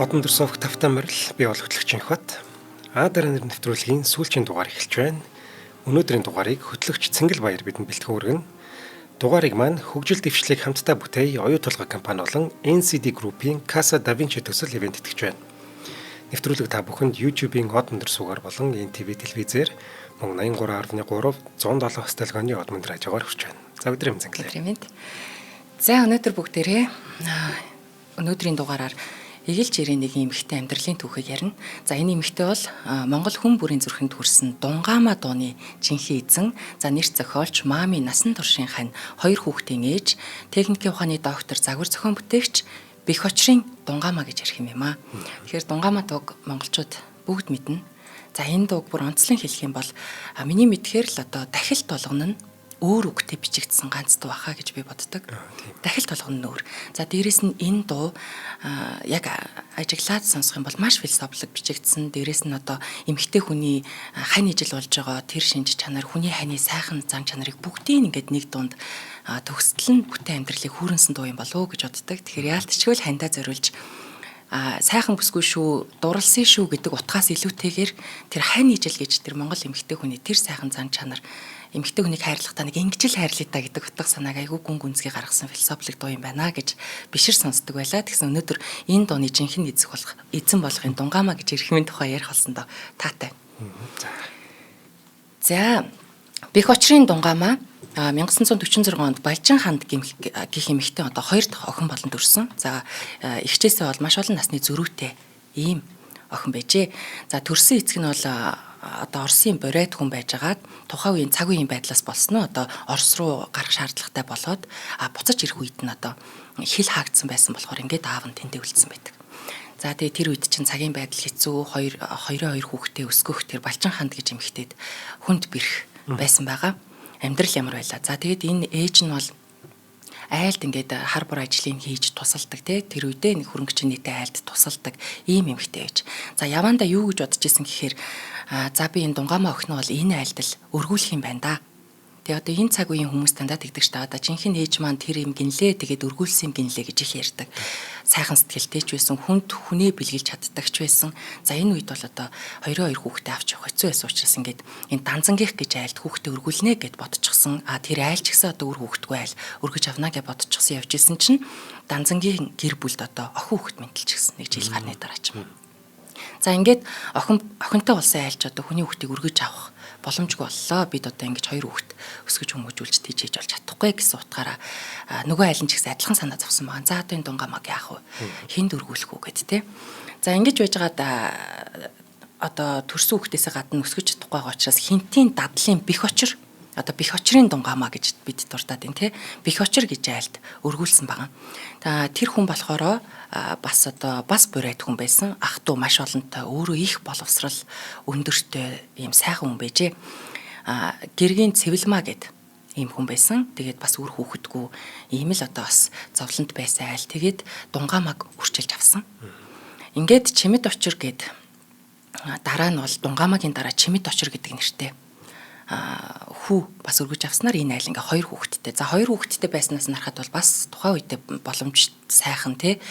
Одон дурсовх тавтай морил бий болготлогчийн хот Аадар нэвтрүүлгийн сүүлчийн дугаар эхэлж байна. Өнөөдрийн дугаарыг хөтлөгч Цэнгэл Баяр бидэнд бэлтгэн өргөн. Дугаарыг маань хөгжил дэвшлиг хамтдаа бүтэey оюу толгой компани болон NCD Group-ийн Casa Da Vinci төсөл ивент итгэж байна. Нэвтрүүлэг та бүхэнд YouTube-ийн Одон дурсуугаар болон NTV телевизээр мөн 83.3 107 стилгооны Одмонд радиогоор хүрч байна. За өдрийн Цэнгэл. За өнөөдөр бүгдээрээ өнөөдрийн дугаараар Эгэлж ирээ нэг эмэгтэй амьдралын түүхийг ярина. За энэ эмэгтэй бол Монгол хүн бүрийн зүрхэнд хүрсэн Дунгаамаа дууны жинхэнэ эзэн, за нэр зохиолч Маами Насан туршийн хань, 2 хүүхдийн ээж, техникийн ухааны доктор, загвар зохион бүтээгч Бэх очрын Дунгаамаа гэж ярих юм аа. Тэгэхээр Дунгаамаа дууг монголчууд бүгд мэднэ. За энэ дууг бүр онцлон хэлэх юм бол миний мэдхээр л одоо дахилт болгоно нь өөр үгтэй бичигдсэн ганц дуу баха гэж би боддог. Дахилт болгоно нь өөр. За дээрэс нь энэ дуу яг ажиглаад сонсох юм бол маш философик бичигдсэн. Дээрэс нь одоо эмэгтэй хүний хань ижил болж байгаа тэр шинж чанар, хүний ханы сайхан зан чанарыг бүгдийг ингээд нэг дунд төгсдөл нь бүтээн амьдралыг хүүрэнсэн дуу юм болов уу гэж боддог. Тэгэхээр яалтчгүй хандаа зориулж сайхан бүсгүй шүү, дурлсан шүү гэдэг утгаас илүүтэйгээр тэр хань ижил гэж тэр Монгол эмэгтэй хүний тэр сайхан зан чанар, эмэгтэй хүнийг хайрлахдаа нэг ингэжил хайрлаа та гэдэг утга санааг айгүй гүн гүнзгий гаргасан философик дуу юм байна гэж бишэр сонсдог байлаа. Тэгсэн өнөөдөр энэ дууны жинхэнэ эзэн болохын Дунгаамаа гэж эрхмийн тухай ярих болсон доо таатай. За Бэх очрын Дунгаамаа 1946 онд Балжин ханд гэх эмэгтэй одоо 2 дахь охин болон төрсөн. За эгчээсээ бол маш олон насны зөрүүтэй ийм охин байжээ. За төрсөн эцэг нь бол одоо Оросын боройд хүн байжгаад тухайн үеийн цаг үеийн байдлаас болсон нь одоо Орос руу гарах шаардлагатай болоод буцаж ирэх үед нь одоо хил хаагдсан байсан болохоор ингээд аав нь тэндээ үлдсэн байдаг. За тэгээ тэр үед чинь цагийн байдал хэцүү, хоёрын 2 хүүхдээ өсгөх тэр Балжин ханд гэж эмэгтэйд хүнд бэрх байсан байгаа. Амьдрал ямар байлаа. За тэгээд энэ ээж нь бол айлд ингээд хар бор ажлыг хийж тусалдаг тий. Тэр үедээ нэг хөрөнгөчийн нийтэд айлд тусалдаг ийм эмэгтэй ээж. За явандаа юу гэж бодож исэн гэхээр за би энэ Дунгаамаа охиноо бол энэ айлд л өргүүлэх юм байна да. Тэгээ одоо энэ цаг үеийн хүмүүс дандаа тэгдэг ш та. Одоо жинхэнэ ээж маань тэр юм гинлээ тэгээд өргүүлсэн юм гинлээ гэж их ярьдаг. Сайхан сэтгэлтэй ч байсан, хүнд хүнээ бэлгэлж чаддаг ч байсан. За энэ үед бол одоо 2 хүүхдээ авч явах хэцүү байсан учраас ингээд энэ данзангийнх гэж айлд хүүхдээ өргүүлнэ гэд бодчихсон. Тэр айлч гэсэн одоо үр хүүхдгүй айл өргөж авна гэж бодчихсон явж исэн чинь данзангийн гэр бүлд одоо охин хүүхд мэнтэлчихсэн нэг жил гарны дараа ч юм. За ингээд охинтой болсон айлч одоо хүний хүүхдийг өргөж авах боломжгүй боллоо. Бид одоо ингэж 2 хүүхд өсгөж хүмүүжүүлж тийж болж чадахгүй гэсэн утгаараа нөгөө айл нь ч гэсэн адилхан санаа зовсон байгаа. За одоо энэ Дунгаамааг яах вэ? Хинд өргүүлэх үү гэд тэ. За ингэж байжгаад одоо төрсөн хүүхдээсээ гадна өсгөж чадахгүй байгаа учраас хинтийн дадлын Бэх очр одоо Бэх очрын Дунгаамаа гэж бид дуртаад байна тий. Бэх очр гэж айлд өргүүлсэн байгаа. Тэр хүн болохоор бас бурайд хүн байсан. Ах トゥ маш олонтой, өөрөө их боловсрал өндөртэй ийм сайхан хүн байжээ. Гэргийн Цэвэлмаа гэд ийм хүн байсан. Тэгээд бас үр хүүхэдгүй ийм л одоо бас зовлонт байсан айл. Тэгээд Дунгаамааг үрчилж авсан. Ингээд Чимэд очр гэд дараа нь бол Дунгаамаагийн дараа Чимэд очр гэдэг нэртэй хүү бас өргөж авснаар энэ айл ингээ 2 хүүхэдтэй. За 2 хүүхэдтэй байснаас нь харахад бол бас тухайн үедээ боломж сайхан тий.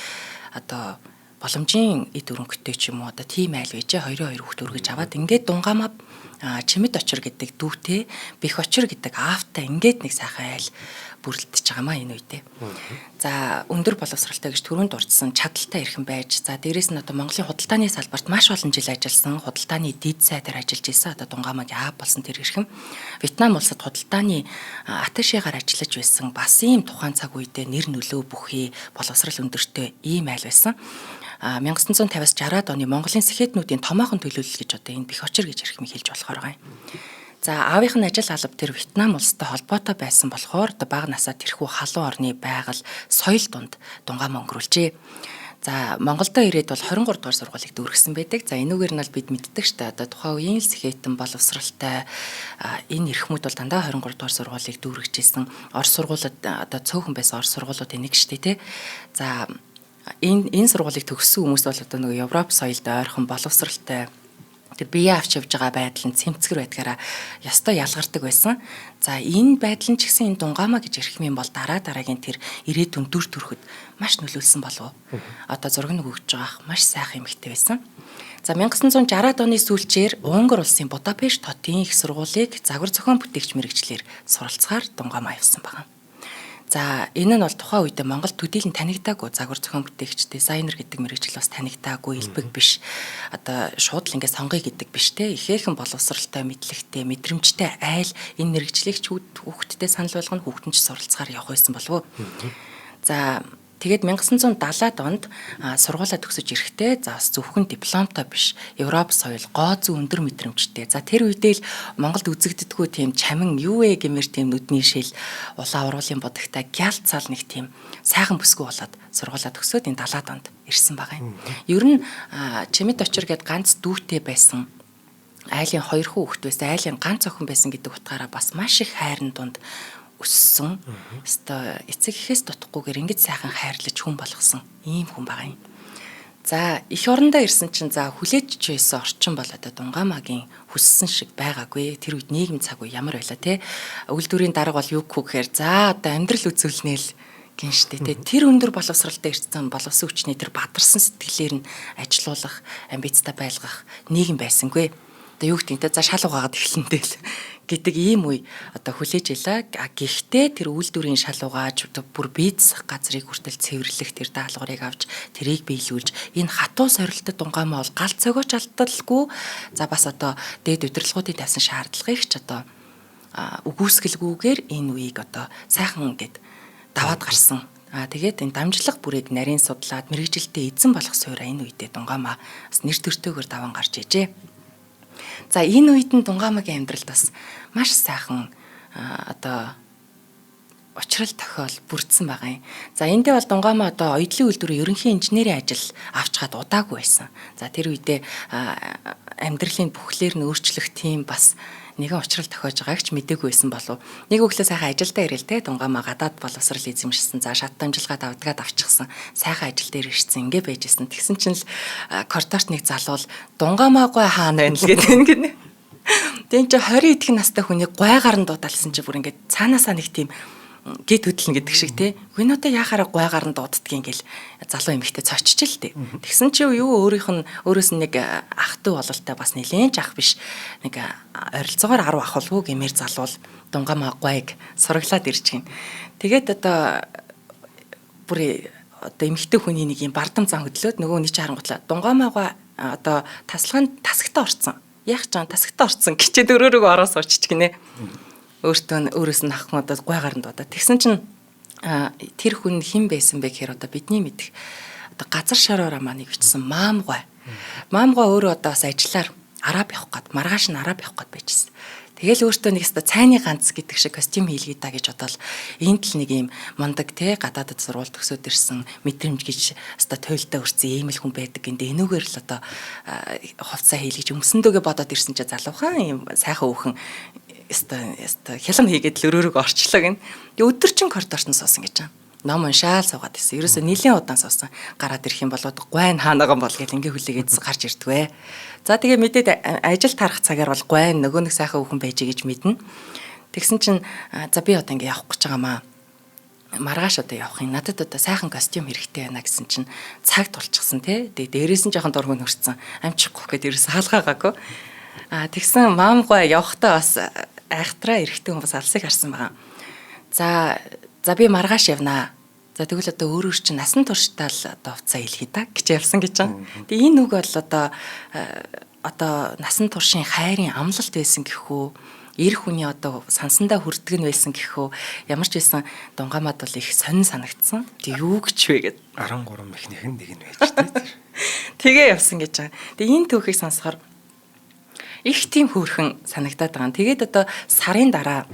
Одоо боломжийн эд өрөнгөтэй ч юм уу одоо тийм айл байжээ 2 хүүхэд өргөж аваад ингээд Дунгаамаа Чимэд очр гэдэг дүүтэй Бэх очр гэдэг аавтай ингээд нэг сайхан айл бүрлдэж байгаамаа энэ үедээ. За өндөр боловсралтай гэж түрүүнд дурдсан чадaltaй ирхэн байж. За дээрэс нь одоо Монголын худалдааны салбарт маш олон жил ажилласан, худалдааны дэд сайдаар ажиллаж исэн. Одоо Дунгаамагийн аав болсон тэр ирхэн Вьетнам улсад худалдааны атташегаар ажиллаж байсан. Бас ийм тухайн цаг үедээ нэр нөлөө бүхий боловсрал өндөртэй ийм айл байсан. 1950-аас 60-аад оны Монголын сэхэтнүүдийн томоохон төлөөлөл гэж одоо энэ Бэх очр гэж ярих мэт хэлж болохоор байгаа юм. За аавынх нь ажил алба тэр Вьетнам улстай холбоотой байсан болохоор бага насаа тэрхүү халуун орны байгаль соёл дунд Дунгаамаа өнгөрүүлжээ. За Монголдо ирээд бол 23 дугаар сургуулийг дүүргэсэн байдаг. За энүүгээр нь бол бид мэддэг шүү дээ. Одоо тухайн үеийн сэхэтэн боловсралтай энэ эрхмүүд бол дандаа 23 дугаар сургуулийг дүүргэжсэн. Орос сургуулиуд одоо цөөхөн байсан Орос сургуулиуд нэг шүү дээ, тэ. За энэ сургуулийг төгссөн хүмүүс бол одоо нөгөө Европ соёлд ойрхон боловсралтай тэр бие авч явж байгаа байдал нь цэмцгэр байдгаараа ястой ялгардаг байсан. За энэ байдал нь ч гэсэн энэ Дунгамаа гэж ярих юм бол дараагийн тэр ирээдүйн дүр төрхөд маш нөлөөлсөн болов. Одоо зураг нь хөгжиж байгаах маш сайхан эмэгтэй байсан. За 1960-аад оны сүүлчээр Унгар улсын Будапешт хотын их сургуулийг загвар зохион бүтээгч мэргэжлэр суралцахаар Дунгамаа явсан байна. За энэ нь бол тухайн үед Монгол төдийлөн танигдаагүй загвар зохион бүтээгч дизайнер гэдэг мэргэжил бас танигдаагүй элбэг биш. Одоо шууд л ингээд сонгоё гэдэг биш те. Ихээхэн боловсралтай, мэдлэгтэй, мэдрэмжтэй айл энэ мэргэжлийг хүүхдтэд санал болгоно, хүүхдэн ч суралцахаар явах байсан болов уу. За тэгээд 1970-аад онд сургуулаа төгсөж ирэхдээ за бас зөвхөн дипломтой биш Европ соёл гоо зүй өндөр мэдрэмжтэй. За тэр үедээ л Монголд үзэгддэггүй тийм чамин юу вэ гэмээр тийм нүдний шил улаан уруулын бодогтай гялт цал нэг тийм сайхан бүсгүй болоод сургуулаа төгсөөд энэ 70-аад онд ирсэн байгаа юм. Ер нь Чимэд очир гээд ганц дүүтэй байсан. Айлын 2 хүүхэд байсан, айлын ганц охин байсан гэдэг утгаараа бас маш их хайрын дунд өссөн. Өстой эцэг ихээс дутахгүйгээр ингэж сайхан хайрлаж хүн болгосон ийм хүн байгаа юм. За эх орондоо ирсэн чинь за хүлээж ч байсан орчин бол одоо Дунгамаагийн хүссэн шиг байгаагүй. Тэр үед нийгэм цаг үе ямар байлаа те. Өгүүлдүрийн дарга бол юу гэхээр за одоо амьдрал үзүүлнээл гин штэ те. Тэр өндөр боловсралтай ирсэн боловсон хүчний тэр бадарсан сэтгэлээр нь ажилуулах, амбицтай байлгах нийгэм байсангүй. Одоо юу гэдэг те за шал угаагаад эхлэнтэй л гэдэг ийм үе одоо хүлээж илаа. Гэхдээ тэр үйлдвэрийн шал угааж бүр бийцэх газрыг хүртэл цэвэрлэх тэр даалгаврыг авч тэрийг биелүүлж энэ хатуу сорилтод Дунгамаа бол гал цогооч алдалгүй. За бас одоо дээд удирдлагуудын тавьсан шаардлагыг ч одоо үгүйсгэлгүйгээр энэ үеийг одоо сайхан ингээд даваад гарсан. Тэгээд энэ дамжлах бүрийг нарийн судлаад мэргэжилтэд эзэн болох суурь энэ үедээ Дунгамаа бас нэр төртөөгөр даван гарч ижээ. За энэ үед нь Дунгамаагийн амьдралд бас маш сайхан одоо учрал тохиол бүрдсэн байгаа юм. За эндээ бол Дунгамаа одоо оёдлын үйлдвэрийн ерөнхий инженерийн ажил авч хаад удаагүй байсан. За тэр үедээ амьдралын бүхлээр нь өөрчлөх тийм бас нэгэн учрал тохиож байгааг ч мэдээгүй байсан болов. Нэг өглөө сайхан ажилдаа ирэл те Дунгамаа гадаад боловсрал эзэмшсэн. За шат дамжилгаад авдгаад авчихсан. Сайхан ажил дээр ирсэн. Ингээ байжсэн. Тэгсэн чинь л коридорт нэг залуул Дунгамаагүй хаана байна л гэдэг ингэнэ. Тэгэн чи 20 эдхэн настай хүнийг гойгаар нь дуудалсан чи бүр ингээд цаанаасаа нэг тийм гэд хөдлөн гэдэг шиг те. Гүн одоо яхаараа гойгаар нь дууддгийг ингээл залуу эмэгтэй цочч л те. Тэгсэн чи юу өөрөөс нь нэг ах トゥ бололтой бас нэлээд ах биш. Нэг ойролцоогоор 10 ах болов уу гэмээр залуул Дунгамаа гойг сураглаад ирж гин. Тэгээд одоо бүр одоо эмэгтэй хүний нэг юм бардам зан хөдлөөд нөгөө нэг чи харангуйтлаа Дунгамаагаа одоо тасалгаанд тасагтаа орцсон. Яах ч тасагтаа орцсон гिचээд өрөөрөө ороо суучч гинэ. Өөрөөс нь ах надад гойгаар нь дуудаа. Тэгсэн чинь тэр хүн хэн байсан бэ гэхээр одоо бидний мэдих одоо газар шараараа маань бичсэн маамгой. Маамгой өөрөө одоо бас ажиллаар араб явах гээд маргааш нь араб явах гээд байжсэн. Тэгэл өөртөө нэг өстө цайны ганц гэдэг шиг костюм хийлгээ та гэж бодоод энд л нэг юм мундаг те гадаадд сурвалж төгсөөд ирсэн мэдрэмж гэж өстө тойлтой өрцөн ийм л хүн байдаг гэнэ энүүгээр л одоо хувцас хийлгэж өмсөндөгөө бодоод ирсэн чи залуухан ийм сайхан өөхөн өстө хялам хийгээд л өрөөрөг орчлоо гэн. Тэг өдөрчин коридорт нь суусан гэж байна. Ном уншаал суугаад ирсэн. Ерөөсөө нэлийн удаан суусан. Гараад ирэх юм болоод гойн хаанагаан бол гэж ингээ хүлээгээд гарч ирдгвэ. За тэгээ мэдээд ажил тарах цагаар бол гойн нөгөө нэг сайхан хүүхэн байж гэж мэднэ. Тэгсэн чинь за би одоо ингээ явах гэж байгаамаа. Маргааш одоо явах юм. Надад одоо сайхан костюм хэрэгтэй байна гэсэн чинь цаг тулчихсан тий. Тэгээ дээрээс нь жоохон дургуй нөрцсөн. Амчихгүй гэхэд ерөөсөө хаалгаагаагүй. Тэгсэн маамгой явахдаа бас айхтраа эрэхтэн хүмүүс алсыг харсан байгаа. За би маргааш явнаа. За тэгвэл одоо өөрөө чинь насан туршдаа л одоо хувцас хэлхий та гэж явсан гэж байна. Тэгээ энэ үг бол одоо насан туршийн хайрын амлалт байсан гэхүү. Эр хүний одоо сансандаа хүрдэг нь байсан гэхүү. Ямар ч байсан Дунгамаад бол их сонин санагдсан. Тэг юу гэж вэ гэд 13 мехнийхэн нэг нь байж тээ. Тэгээ явсан гэж байгаа. Тэгээ энэ түүхийг сонсохоор их тийм хөөрхөн санагдаад байгаа. Тэгээд одоо сарын дараа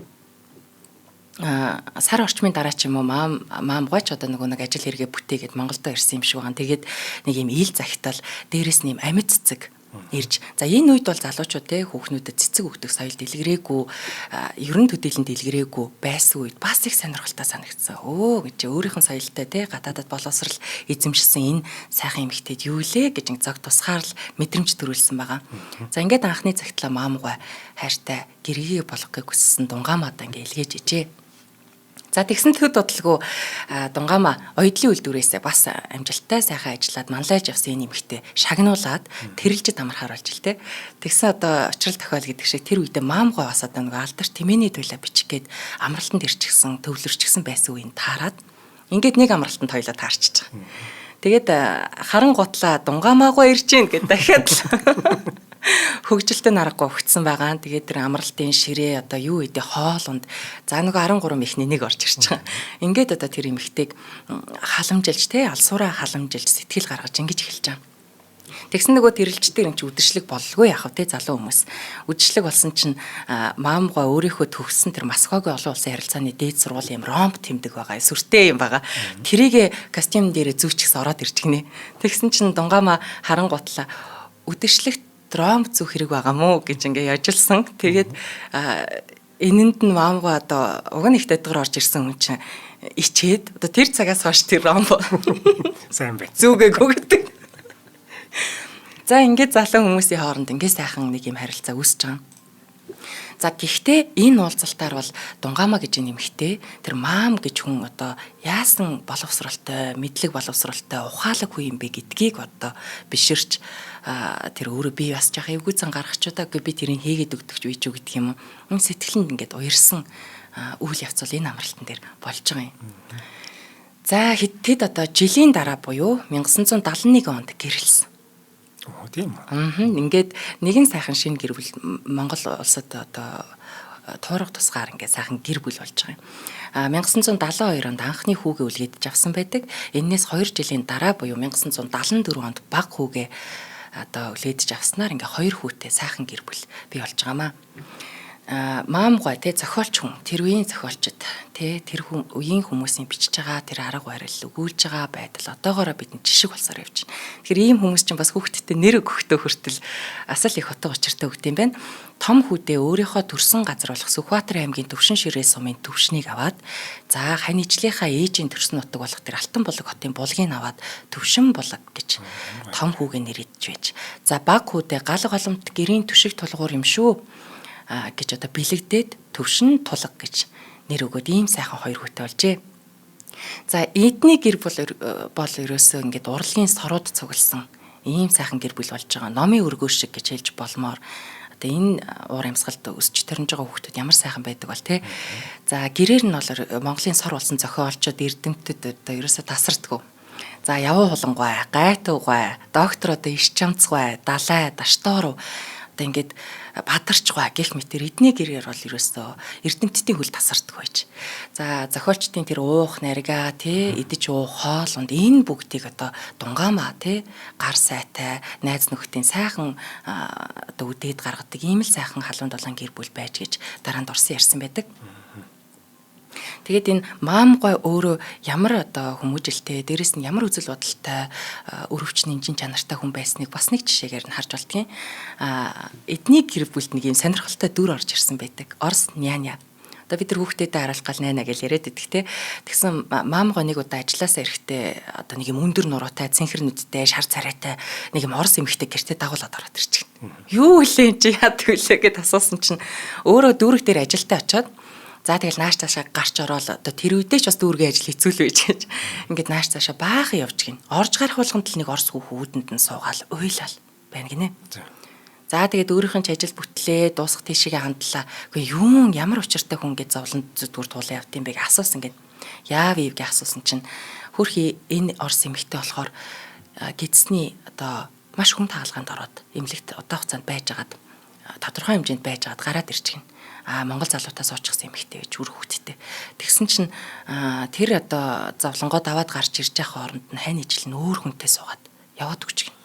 сар орчмын дараа ч юм уу маамгой ч одоо нөгөө нэг ажил хэрэгэ бүтээгээд Монголдо ирсэн юм шиг байгаа. Тэгээд нэг юм ил захитал дээрэс нь юм амьд цэцэг ирж. За энэ үед бол залуучууд те хүүхнүүдэд цэцэг өгдөг соёл дэлгэрээгүй, ерөн төдийлөн дэлгэрээгүй байсан үед бас их сонирхолтой санагдсан. Гэж өөрийнх нь соёлтой те гадаадад боловсрал эзэмшсэн энэ сайхан эмэгтэйд юу лээ гэж зог тусгаар л мэдрэмж төрүүлсэн байгаа. За ингээд анхны цагтлаа маамгай хайртай гэргийг болгохыг хүссэн Дунгаамаадаа ингээ илгээж ижээ. За тэгсэн төд бодлого Дунгаамаа оёдлын үйлдвэрээсээ бас амжилттай сайхан ажиллаад манлайлж явсан энэ эмэгтэй шагнуулаад тэрэлжид амархаар болж илтэй. Тэгсэн одоо очрол тохиол гэдэг шиг тэр үедээ маамгой бас одоо нэг алдарч тэмээний туйлаа бичих гээд амралтанд ирчихсэн, төвлөрчихсэн байсан үеийн таарад ингээд нэг амралтанд хоёлоо таарчихж байгаа. Тэгээд харан гутлаа Дунгаамаагаа ирж гин гэд дахиад хөгжилтэй наргагүй өгцсөн байгаа. Тэгээд тэр амралтын ширээ одоо юу идэ хоолунд за нөгөө 13 ихний нэг орж ирж байгаа. Ингээд одоо тэр эмэгтэйг халамжилж те алсуураа халамжилж сэтгэл гаргаж ингэж эхэлж байгаа. Тэгсэн нөгөө тэрэлжтэй юм чи үдшилэг боллгүй яах вэ те залуу хүмүүс. Үдшилэг болсон чинь маамгой өөрийнхөө төгссөн тэр Москвагийн олон улсын харилцааны дээд сургуулийн ромп тэмдэг байгаа. Сүртэй юм байгаа. Тэрийг костюм дээрээ зүүчихс ороод ирж гинэ. Тэгсэн чинь Дунгаамаа харан гутлаа үдшилэг ромп зүүх хэрэг байгаа мó гэж ингээ яжилсан. Тэгээд энэнд нь маамгой одоо уг нь их дэдгэр орж ирсэн хүн чинь ичээд одоо тэр цагаас хойш тэр ромп сайн бай. зүгээгүй гэдэг. За ингээд залуу хүмүүсийн хооронд ингээд сайхан нэг юм харилцаа үүсэж байгаа. За гэхдээ энэ уулзалтаар бол Дунгаамаа гэж нэмэхтэй тэр маам гэж хүн одоо яасан боловсралтай, мэдлэг боловсралтай, ухаалаг хүн юм бэ гэдгийг одоо биширч тэр өөрөө бие бас жах эвгүйцэн гаргахчудаа би тэрийг хийгээд өгдөгч үйж үү гэдэг юм уу. Энэ сэтгэлэнд ингээд уярсан үйл явц бол энэ амралтан дээр болж байгаа юм. За тэд одоо жилийн дараа буюу 1971 онд гэрэлсэн. Тийм үү. Ингээд нэгэн сайхан шинэ гэр бүл Монгол улсад одоо туурах тусгаар ингээд сайхан гэр бүл болж байгаа юм. 1972 онд анхны хүүгээ үлгээж авсан байдаг. Эннээс 2 жилийн дараа буюу 1974 онд баг хүүгээ одоо үлээж авснаар ингээд 2 хүүтэй сайхан гэр бүл бий болж байгаамаа. Маамгой те зохиолч хүн тэр үеийн зохиолчд те тэр үеийн хүмүүсийн бичиж байгаа тэр арга барил өгүүлж байгаа байдал одоогоороо бидэнд жишг болсоор явж байна. Тэгэхээр ийм хүмүүс чинь бас хүүхдтэй нэр өгөхдөө хүртэл асал их утга учиртай өгд юм байна. Том хүүдээ өөрийнхөө төрсэн газар болох Сүхбаатар аймгийн Төвшин ширээ сумын төвшнийг аваад за ханийчлынхаа ээжийн төрсөн нутаг болох тэр Алтан булаг хотын булгийг аваад Төвшин булаг гэж том хүүгээ нэрийдэж байж. За баг хүүдээ гал голомт гэрийн түшиг тулгуур юм шүү гэж одоо бэлэгдээд Төвшин тулаг гэж нэр өгөөд ийм сайхан 2 хүүтэй болжээ. За эдний гэр бол ерөөсөө ингээд урлагийн сорууд цугласан ийм сайхан гэр бүл болж байгаа. Номын өргөө шиг гэж хэлж болмоор одоо энэ уур амьсгалд өсч төрнж байгаа хүүхдүүд ямар сайхан байдаг бол те. За гэрээр нь бол Монголын сор болсон зохиолчид эрдэмтэд одоо ерөөсөө тасардгүй. За явуу хулангуй, гайтуугай, доктор одоо иш чамцгай, далай, даштоор одоо ингээд бадарчгүй гэх мэтэр эдний гэрээр бол ерөөсөө эрдэмтдийн хөл тасарддаг байж. За зохиолчдын тэр уух нарга тий идэж уух хоолунд энэ бүгдийг одоо Дунгаамаа тий гар сайтай найз нөхдийн сайхан одоо үдээд гаргадаг ийм л сайхан халуун долоон гэр бүл байж гэж дараанд орсон ярьсан байдаг. Тэгээд энэ маамгой өөрөө ямар одоо хүмүүжлтэй, дээрэс нь ямар үзэл бодолтой, өрөвчний инжин чанартай хүн байсныг бас нэг жишээгээр нь харж болдгийн. Эдний гэр бүлд нэг юм сонирхолтой дүр орж ирсэн байдаг. Орс няня. Одоо бид нар хүүхдүүдэд харуулах гал найна гэж яриад идэх те. Тэгсэн маамгой нэг удаа ажилласаа ирэхдээ одоо нэг юм өндөр нуруутай, цэнхэр нүдтэй, шар царайтай нэг юм орс эмэгтэй гэртээ дагуулад ороод ирчихсэн. Юу вэ чи яадаг вэ гэд асуусан чинь өөрөө дүүрэг дээр ажилдаа очиод за тэгэл нааш цаашаа гарч ороод одоо тэр үедээ ч бас дүүргийн ажил хэцүү л байж гэж. Ингээд нааш цаашаа баахан явж гин. Орж гарах болгонд л нэг орс хүүхэнд нь суугаал уйлал байна гинэ. За тэгээд өөрийнх нь ч ажил бүтлээ дуусах тийшээ хандлаа. Үгүй юу ямар учиртай хүн гэж зовлон зүтгүүр туулаа явт юм бэ гэж асуусан гэд. Яав ив гэж асуусан чинь хөрхи энэ орс эмэгтэй болохоор гидсний одоо маш хүнд хаалганд ороод эмнэлэгт удаан хугацаанд байжгаад тодорхой хэмжээнд байжгаад гараад ирж гин. Монгол залуутаас очихсан эмэгтэй гэж үр хөвгттэй. Тэгсэн чинь тэр одоо зовлонгоо даваад гарч ирж байгаа хооронд нь хань ижил нь өөр хүнтэй суугаад яваад өгч гин.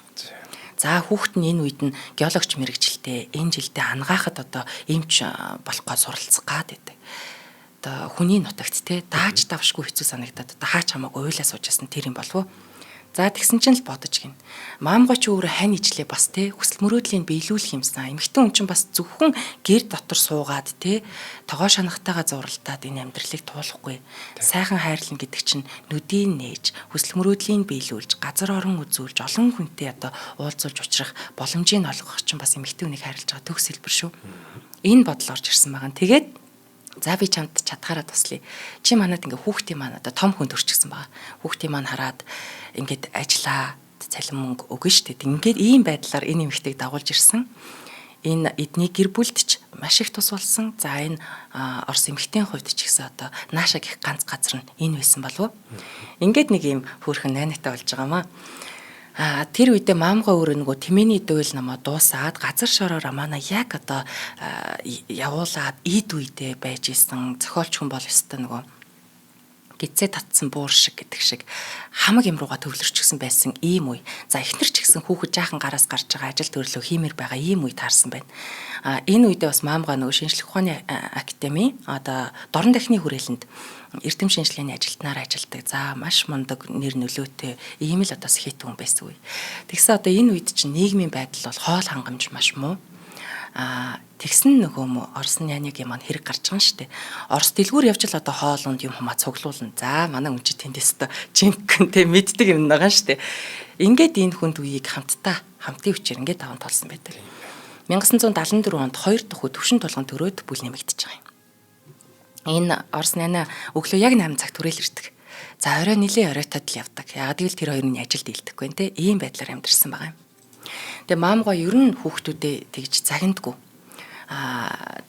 За хүүхэд нь энэ үед нь геологч мэрэгчлээ энэ жилдээ ангаахад одоо эмч болох гоо суралцах гад байдаг. Одоо хүний нутагт те дааж давшгүй хэцүү санагдаад одоо хаач хамаагүй уйлаа суужсэн тэр юм болов уу? За тэгсэн чинь л бодож гин. Маамгой ч өөрөө хань ижлээ бас те хүсэл мөрөөдлийн биелүүлэх юмсан. Эмэгтэй хүн чинь бас зөвхөн гэр дотор суугаад те тогоо шанахтайгаа зуралтаад энэ амьдралыг туулахгүй. Сайхан хайрлан гэдэг чинь нүдийн нээж, хүсэл мөрөөдлийн биелүүлж, газар орон үзүүлж, олон хүнтэй одоо уулзуулж учрах боломжийг олгох чинь бас эмэгтэй хүнийг хайрлаж байгаа төгс хэлбэр шүү. Энэ бодол орж ирсэн байгаа. Тэгээд за би чамд чадхаараа туслая. Чи манад ингээ хүүхдийн маань одоо том хүн төрчихсөн байгаа. Хүүхдийн маань хараад ингээд ажиллаа, цалин мөнгө өгнө штэ. Ингээд ийм байдлаар энэ эмэгтэйг дагуулж ирсэн. Энэ эдний гэр бүлд ч маш их тус болсон. За энэ Орос эмэгтэйн хувьд ч гэсэн одоо нааша гих ганц газар нь энэ байсан болов. Ингээд нэг ийм хөөрхөн найнатай болж байгаамаа. Тэр үедээ маамгаа өөрөө нөгөө Тэмээний дуйл намаа дуусаад газар шороор манай яг одоо явуулаад ийд үедээ байж исэн зохиолч хүн бол өстой нөгөө гизээ татсан буур шиг гэдэг шиг хамаг юм руугаа төвлөрчихсөн байсан ийм үе. За эхнэр ч гэсэн хүүхэд жаахан гараас гарч байгаа ажил төрлөө хиймээр байгаа ийм үе таарсан байна. Энэ үедээ бас маамгаа нөгөө шинжлэх ухааны академи одоо дорн дахны хүрээлэнд эрдэм шинжилгээний ажилтнаар ажилладаг. За маш мундаг нэр нөлөөтэй ийм л одоо сэхит хүн байсан үе. Тэгсэн одоо энэ үед чинь нийгмийн байдал бол хоол хангамж маш муу. Тэгсэн нөгөө Орсын няныг маань хэрэг гарч байгаа юм шүү дээ. Орос дэлгүүр явж л одоо хоолунд юм хамаа цуглуулна. За манай хүн чи тэндээс одоо жинхэнтэй мэддэг юм байгаа шүү дээ. Ингээд энэ хүнд үеийг хамтын хүчээр ингээд даван толсон байдаг. 1974 онд 2 дахь төвшин тулгын төрөөд бүл нэмэгдэж байгаа юм. Энэ Орос нана өглөө яг 8 цагт хүрэл ирдэг. За орой нилээ оройтод л явдаг. Яг л тэр хоёрын ажилд дийлдэхгүй нэ. Ийм байдлаар амьдэрсэн байгаа юм. Тэгээ маамгаа ер нь хүүхдүүдэд тэгж загиндгүй.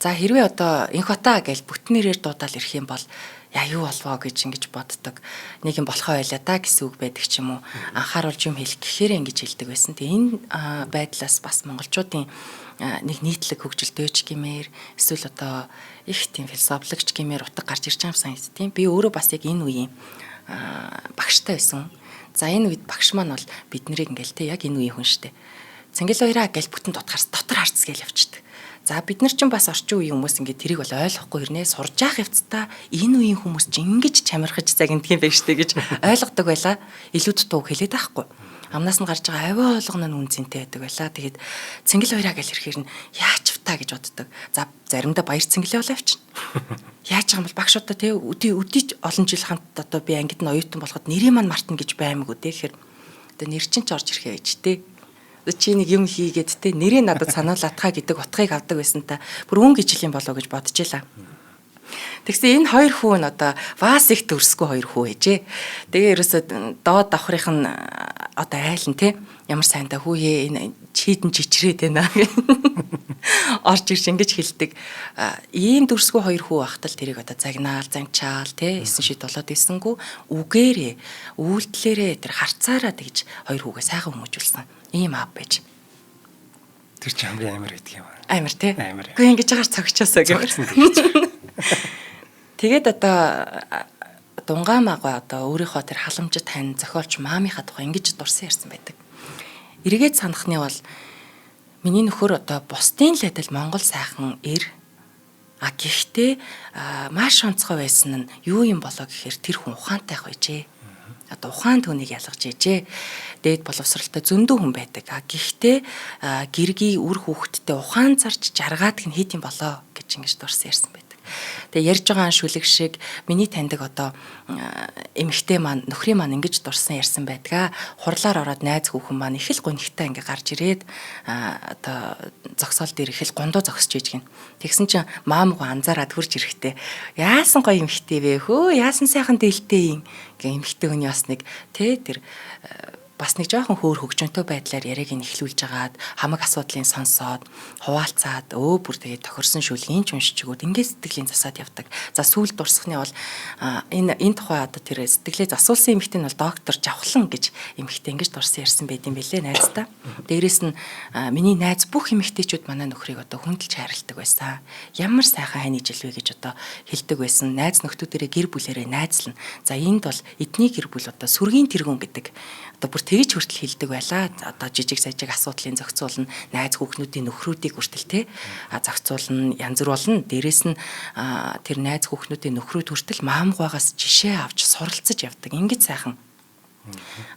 За хэрвээ одоо инхота гэж бүтнээрээр дуудаал ирэх юм бол яа юу болвоо гэж ингэж боддог. Нэг юм болохоо байлаа да гэсэн үг байдаг ч юм уу. Анхааруулж юм хэлэх гэхээр ингэж хэлдэг байсан. Тэгээ энэ байдлаас бас монголчуудын нэг нийтлэг хөгжил дөөж гэмээр эсвэл одоо их тийм философиологч гэмээр утга гарч ирж байгаа юм санагдтiin. Би өөрөө бас яг энэ үеийн багштай байсан. За энэ үед багш маань бол бид нарыг ингээл те яг энэ үеийн хүн штэ. Цэнгэл хоёраа гэл бүтэн дотор харц гээл явчихдаг. За бид нар ч бас орчин үеийн хүмүүс ингээд тэрийг бол ойлгохгүй хэрнээ сурж явах явцдаа энэ үеийн хүмүүс чинь ингэж чамирхаж загиндгийм байх штэ гэж ойлгодог байлаа. Илүү дутуу хэлээд байхгүй. Амнаас нь гарч байгаа авиа болгоно нь үнцэнтэй байдаг байлаа. Тэгээд цэнгэл хоёраа гэл ирэхээр нь яач втаа гэж боддог. За заримдаа баяр цэнгэлээ болоо явчихна. Яаж байгаа юм бол багшуудаа те өдийч олон жил хамт одоо би ангид нь оюутан болоход нэрийн маань мартна гэж баймаг үү те гэхээр одоо нэр чинь ч орж ирэхээ гэж те. Чи нэг юм хийгээд те нэрээ надад сануулаатхаа гэдэг утгыг авдаг байсан та бүр өнгө ижил юм болоо гэж бодчихлаа. Тэгсэн энэ хоёр хүү нь одоо вас их төрсгүй хоёр хүү ээжээ. Тэгээ ерөөсөө доод давхрынх нь одоо айлн те ямар сайнтай хүүе энэ чийдэн чичрээд байна. Орж ирж ингэж хэлдэг. Ийм төрсгүй хоёр хүү ахтал тэрийг одоо загнаал, занчаал те эсэн шид болоод ийсэнгүү үгээрээ, үйлдэлээрээ тэр харцаараа тэгж хоёр хүүгээ сайхан хүмүүжүүлсэн. Ийм аав байж. Тэр чинь хамгийн амар байдаг юм аа. Амар тий. Амар. Гэхдээ ингэж агаар цогчоосоо гэмээр. Тэгээд одоо Дунгаамаагаа одоо өөрийнхөө тэр халамжит тань зохиолч маамынхаа тухай ингэж дурсан ярьсан байдаг. Эргээд санахны бол миний нөхөр одоо бусдын л адил Монгол сайхан эр гэхдээ маш онцгой байсан нь юу юм болоо гэхээр тэр хүн ухаантай байжээ. Одоо ухаан түүнийг ялгаж ээжээ. Дээд боловсралтай зөндөө хүн байдаг. Гэхдээ гэргийн үр хүүхэдтэй ухаан зарж жаргаад гин хийд юм болоо гэж ингэж дурсан ярьсан байдаг. Тэгээ ярьж байгаа шүлэг шиг миний таньдаг одоо эмэгтэй маань нөхрийн маань ингэж дурсан ярьсан байдгаа. Хурлаар ороод найз хүүхэн маань их л гонхтой ингээ гарч ирээд одоо зогсоол дээр их л гондоо зогсож ээж гин. Тэгсэн чинь маамгоо анзаараад хурж ирэхтэй. Яасан гоё эмэгтэй вэ хөө? Яасан сайхан дээлтэй юм. Гэ эмэгтэй хүний бас нэг тэр бас нэг жоохон хөөр хөгжөнтэй байдлаар яриаг нь эхлүүлж агаад хамаг асуудлын сонсоод хуваалцаад бүр тэгээд тохирсон шүлгийн ч уншиж өгөөд ингээд сэтгэлийн засаад явдаг. За сүүлд дурсахны бол энэ тухай одоо тэр сэтгэлээ засуулсан эмэгтэй нь бол доктор Жавхлан гэж эмэгтэй ингэж дурсан ярьсан байт юм бэлээ найзтай. Дээрээс нь миний найз бүх эмэгтэйчүүд манай нөхрийг одоо хүндэлж хайрладаг байсан. Ямар сайхан хань ижил вэ гэж одоо хэлдэг байсан. Найз нөхдүүдэрээ гэр бүлэрээ найзлна. За энд бол эдний гэр бүл одоо сүргийн тэргүүн гэдэг одоо бүр тэгж хүртэл хэлдэг байлаа. Одоо жижиг сажиг асуудлын зохицуулна, найз хүүхнүүдийн нөхрүүдийг хүртэл те зохицуулна, янз бүр болно. Дээрээс нь тэр найз хүүхнүүдийн нөхрүүд хүртэл маамгаагаас жишээ авч суралцаж явдаг. Ингэж сайхан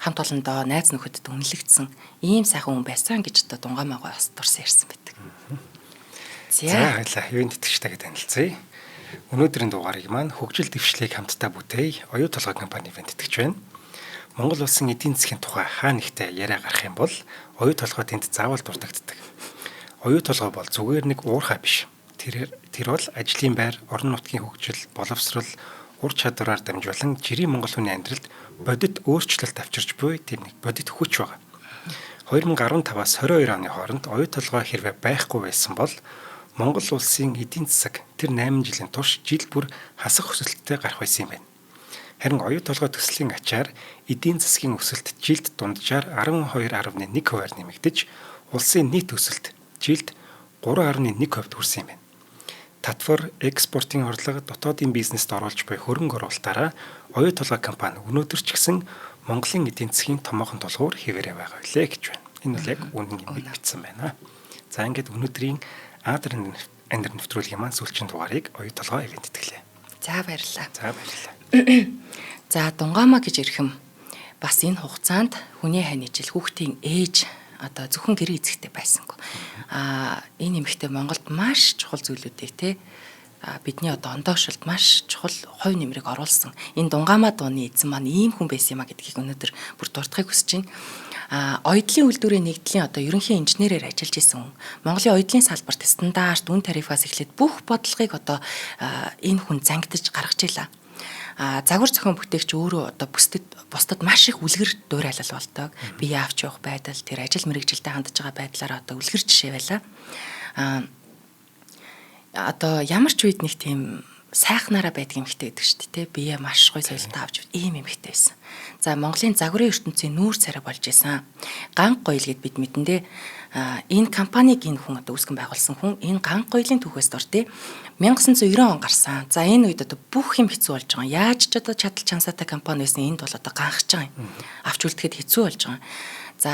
Хамт олондоо найз нөхөдд үнэлэгдсэн ийм сайхан хүн байсан гэж одоо Дунгамаагаа бас дурсан ярьсан байдаг. За хоёлаа ивент итгэжтэйгээ танилцъя. Өнөөдрийн дугаарыг маань хөгжил дэвшлиг хамтдаа бүтээе. Оюу толгой компани ивент итгэж байна. Монгол улсын эдийн засгийн тухай хаа нэгтээ яриа гарах юм бол оюу толгой тэнд заавал дурддагддаг. Оюу толгой бол зүгээр нэг уурхай биш. Тэр бол ажлын байр, орон нутгийн хөгжил, боловсрол, ур чадвараар дамжуулан жирийн монгол хүний амьдралд бодит өөрчлөлт авчирч буй тийм нэг бодит хүч байгаа. 2015-аас 22 оны хооронд оюу толгой хэрвээ байхгүй байсан бол Монгол улсын эдийн засаг тэр 8 жилийн турш жил бүр хасах өсөлттэй гарах байсан юм байна. Харин оюу толгой төслийн ачаар эдийн засгийн өсөлт жилд дунджаар 12.1% нэмэгдэж, улсын нийт өсөлт жилд 3.1% хүрсэн юм байна. Татвар, экспортын орлого, дотоодын бизнест оруулж буй хөрөнгө оруулалтаараа оюу толгой компани өнөөдөр ч гэсэн Монголын эдийн засгийн томоохон тулгуур хэвээрээ байгаа билээ гэж байна. Энэ бол яг үнэн юм бичсэн байна. За ингээд өнөөдрийн Аадар андар нэвтрүүлгийн маань сүүлчийн дугаарыг оюу толгой ивент итгэлээ. За баярлалаа. За баярлалаа. За Дунгамаа гэж ирхэм бас энэ хугацаанд хүний хань ижил хүүхдийн ээж одоо зөвхөн гэрээ эзэгтэй байсангүй. Энэ эмэгтэй Монголд маш чухал зүйлүүдийг бидний одоо ондоошилд маш чухал хувь нэмрийг оруулсан. Энэ Дунгамаа дууны эзэн маань ийм хүн байсан юм а гэдгийг өнөөдөр бүр дуртахыг хүсэж байна. Оёдлын үйлдвэрийн нэгдлийн одоо ерөнхий инженерээр ажиллаж исэн хүн. Монголын оёдлын салбарт стандарт, үн тарифаас эхлээд бүх бодлогыг одоо энэ хүн зангидж гаргаж илаа. Загвар зохион бүтээгч өөрөө одоо бусдад маш их үлгэр дуурайлал болдог. Бие авч явах байдал, тэр ажил мэргэжилтэд хандж байгаа байдлаараа одоо үлгэр жишээ байлаа. Одоо ямар ч үед нэг тийм сайхнаараа байдаг эмэгтэй гэдэг шүү дээ. Бие маш гоё соёлтой авч ийм эмэгтэй байсан. За Монголын загварын ертөнцийн нүүр царай болж исэн. Ганг гоёл гэд бид мэдэндээ энэ компаниг энэ хүн одоо үүсгэн байгуулсан хүн энэ ганг гоёлын түүхээс дор 1990 он гарсан. За энэ үед одоо бүх юм хэцүү болж байгаа. Яаж ч одоо чадал чансаатай компани байсан энд бол одоо ганхаж байгаа юм. Авч үлдэхэд хэцүү болж байгаа. За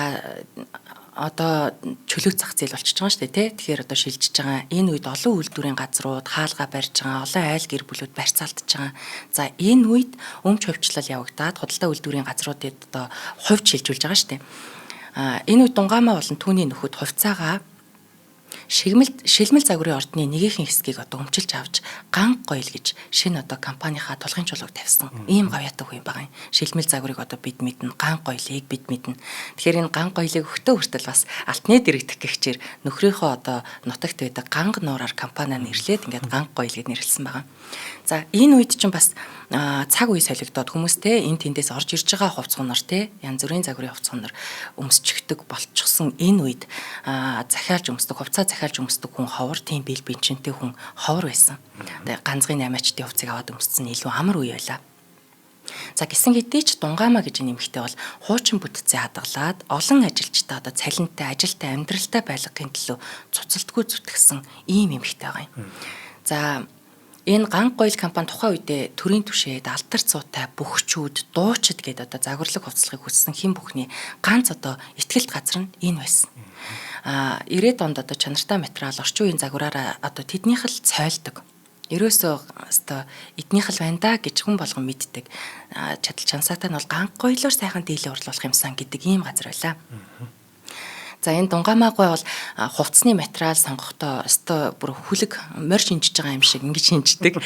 одоо чөлөөт зах зээл болчихж байгаа шүү дээ тий. Тэгэхээр одоо шилжиж байгаа. Энэ үед олон үйлдвэрийн газрууд хаалга барьж байгаа, олон айл гэр бүлүүд барьцаалтж байгаа. За энэ үед өмч хувьчлал явагдаад худалдаа үйлдвэрийн газруудад одоо хувьд шилжүүлж байгаа шүү дээ. Энэ үед Дунгамаа болон түүний нөхөд хувьцаагаа шилмэл загварын ордны нэгэн хэсгийг одоо өмчилж авч ганг гоёл гэж шинэ одоо компанийнхаа тулгын чулууг тавьсан. Ийм гавьяатай хүн байгаа юм. Шилмэл загварыг одоо бид мэднэ, ганг гоёлыг бид мэднэ. Тэгэхээр энэ ганг гоёлыг өгтөө хүртэл бас алтны дэрэгдэх гихчээр нөхрийнхөө одоо нутагт байдаг ганг нуураар компаниа нэрлээд ингээд ганг гоёл гэд нэрлсэн байгаа. За энэ үед чинь бас цаг үе солигдоод хүмүүстэй энэ тэндээс орж ирж байгаа хувцс хонор янз бүрийн загварын хувцс хонор өмсчихдэг болчихсон энэ үед захиалж өмсдөг хувцас захиалж өмсдөг хүн ховор тийм бил бэнчинтэй хүн ховор байсан. Тэгээ ганцгийн 8-ачдын хувцсыг аваад өмссөн илүү амар үе байлаа. За гисэн хэдий ч Дунгамаа гэж нэмэхтэй бол хуучин бүтцээ хадгалаад олон ажилчтай одоо цалинтай ажилтай амьдралтай байлгахын төлөө цуцалтгүй зүтгэсэн ийм эмэгтэй байгаа юм. За энэ ганг гоёл компани тухайн үедээ төрийн түвшээд алдар цуутай бөхчүүд, дуучид гэдэг одоо загварлаг хувцлагыг хүссэн хэн бүхний ганц одоо ихтгэлт газар нь энэ байсан. 90-ад онд одоо чанартай материал орчин үеийн загвараараа одоо тэднийх л цойлдог. Ерөөсөө одоо эднийх л байна да гэж хүн болгон мэддэг. Чадал чансаатай нь бол ганг гоёлоор сайхан дийлэн урлуулах юмсан гэдэг ийм газар байлаа. За энэ Дунгамаагүй бол хувцсны материал сонгохдоо өстой бүр хүлэг морь шинжиж байгаа юм шиг ингэж шинждэг.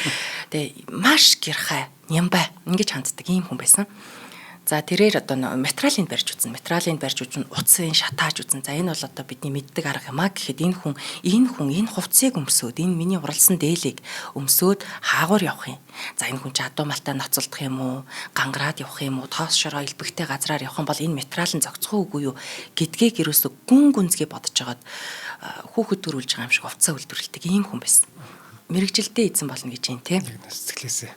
Тэгээ маш гэрхай, нямбай ингэж ханддаг ийм хүн байсан. За тэрээр одоо материалыг барьж үзсэн. Материалыг барьж үзэн утсын шатааж үзсэн. За энэ бол одоо бидний мэддэг арга юм а гэхэд энэ хүн энэ хувцсыг өмсөөд энэ миний уралсан дээлийг өмсөөд хаагуур явах юм. За энэ хүн ч адуу малтай ноцолдох юм уу, гангараад явах юм уу, тоос шороо илбэгтэй газраар явах юм бол энэ материал нь зохицох үгүй юу гэдгийг ерөөсө гүн гүнзгий бодож жагаад хүүхэд төрүүлж байгаа юм шиг хувцас үйлдвэрлэдэг ийм хүн байсан. Мэргэжилтэд эзэн болно гэж юм те. Сэтгэлээсээ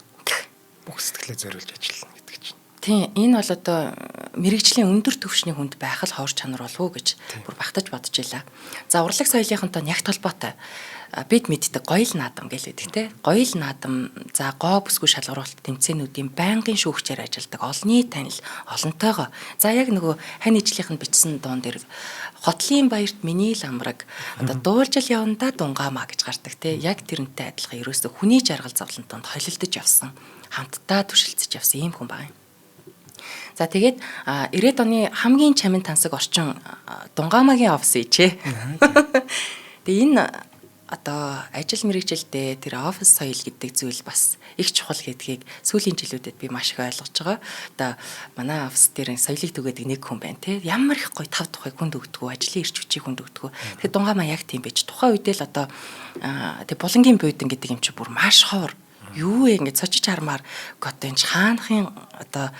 бүх сэтгэлээ зориулж ажиллана гэдэг чинь. Тийм энэ бол одоо мэрэгжлийн өндөр түвшний хүнд байх л ховор чанар болов уу гэж бүр багтаж бодож илаа. За урлаг соёлынхонтой нягт холбоотой бид мэддэг гоёл наадам гэлээдэг те. Гоёл наадам за гоо бүсгүй шалгаруулалт тэмцээнүүдийн байнгын шүүгчээр ажилладаг олонний танил олонтойгоо. За яг нөгөө хань ижлийнхэнд бичсэн дуун дээр хотлын баярт миний ламраг одоо дуулжил явандаа Дунгамаа гэж гардаг те. Яг тэрнтэй адилхан ерөөсөө хүний жаргал зовлонтонд холилдож явсан хамтдаа түшилцэж явсан ийм хүн байна. За тэгээд 90-ад оны хамгийн чамин тансаг орчин Дунгамагийн офис ичээ. Тэгээ энэ одоо ажил мэргэжилдээ тэр офис соёл гэдэг зүйл бас их чухал гэдгийг сүүлийн жилүүдэд би маш их ойлгож байгаа. Одоо манай офис дээр соёлыг түгээдэг нэг хүн байна те. Ямар их гоё тав тухай хүнд өгдөгөө, ажлын эрч хүчийг хүнд өгдөгөө. Тэгэхээр Дунгамаа яг тийм байж. Тухайн үедээ л одоо тэг булангийн буудан гэдэг юм чи бүр маш ховор. Юу вэ ингэж сочиж хармаар одоо энэ хаанхын одоо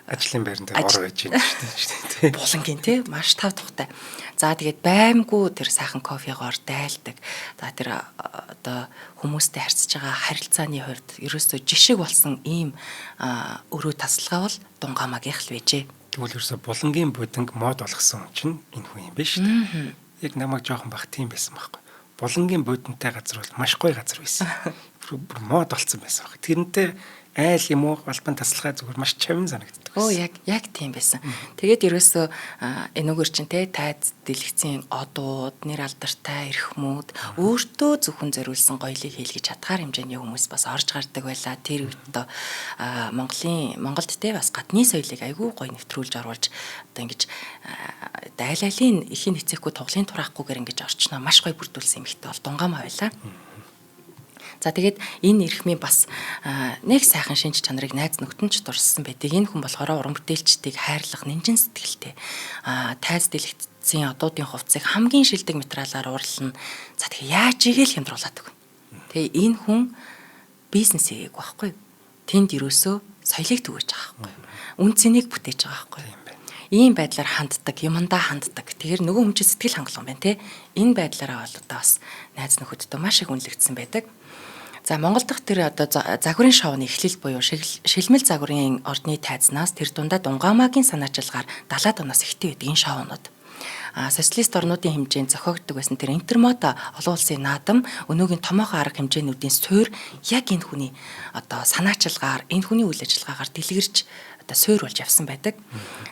ажлын байранд ор байж байна шүү дээ. Булангийн те маш тав тухтай. За тэгээд баймгүй тэр сайхан кофегоор дайлдаг. За тэр одоо хүмүүстэй харьцаж байгаа харилцааны хувьд ерөөсөө жишг болсон ийм өрөө тасалгаа бол Дунгамаагийн л байжээ. Тэгвэл ерөөсөө булангийн будинг мод болгосон чинь энэ хүн юм байна шүү дээ. Яг намайг жоохон бах тийм байсан байхгүй. Булангийн будинтай газар бол маш гоё газар байсан. Бүр мод болсон байсан баг. Тэрнтэй айл юм уу албан тасалгаа зүгээр маш чавин санагддаг. Оо яг тийм байсан. Тэгээд ерөөсөө энүүгээр чинь те тайз дэлгэцийн одууд, нэр алдартай эрхмүүд өөртөө зөвхөн зориулсан гоёлыг хийлгэж чадхаар хэмжээний хүмүүс бас орж гардаг байлаа. Тэр үед одоо Монголд те бас гадны соёлыг айгүй гоё нэвтрүүлж оруулж одоо ингэж айлын эхийн эцэггүй тоглын тураахгүйгээр ингэж орчноо маш гоё бүрдүүлсэн юм ихтэй бол Дунгамаа байлаа. За тэгээд энэ эрхмийн бас нэг сайхан шинж чанарыг найз нөхдөнд ч дурссан байдаг. Энэ хүн болохоор уран бүтээлчдийг хайрлах нэмжин сэтгэлтэй. Тайз дэлгэцийн одуудын хувцсыг хамгийн шилдэг материалаар уурлана. За тэгээд яаж игээл хямдруулаад өгнө. Тэгээ энэ хүн бизнес хийгээг байхгүй. Тэнд ерөөсөө соёлыг түгэж байгаа байхгүй. Үн цэнийг бүтээж байгаа байхгүй. Ийм байдлаар ханддаг, юмдаа ханддаг. Тэгэхээр нөгөө хүн чинь сэтгэл хангалуун байна те. Энэ байдлаараа бол одоо бас найз нөхөддөө маш их үнэлэгдсэн байдаг. За Монгол дахь тэр одоо загварын шоуны эхлэл буюу шилмэл загварын ордны тайзнаас тэр дундаа Дунгамаагийн санаачилгаар 70-аад оноос ихтэй байдаг энэ шоунууд. Социалист орнуудын хэмжээнд зохиогддог байсан тэр интермото олон улсын наадам өнөөгийн томоохон арга хэмжээнүүдийн суурь яг энэ хүний одоо санаачилгаар энэ хүний үйл ажиллагаагаар дэлгэрч одоо суурь болж явсан байдаг.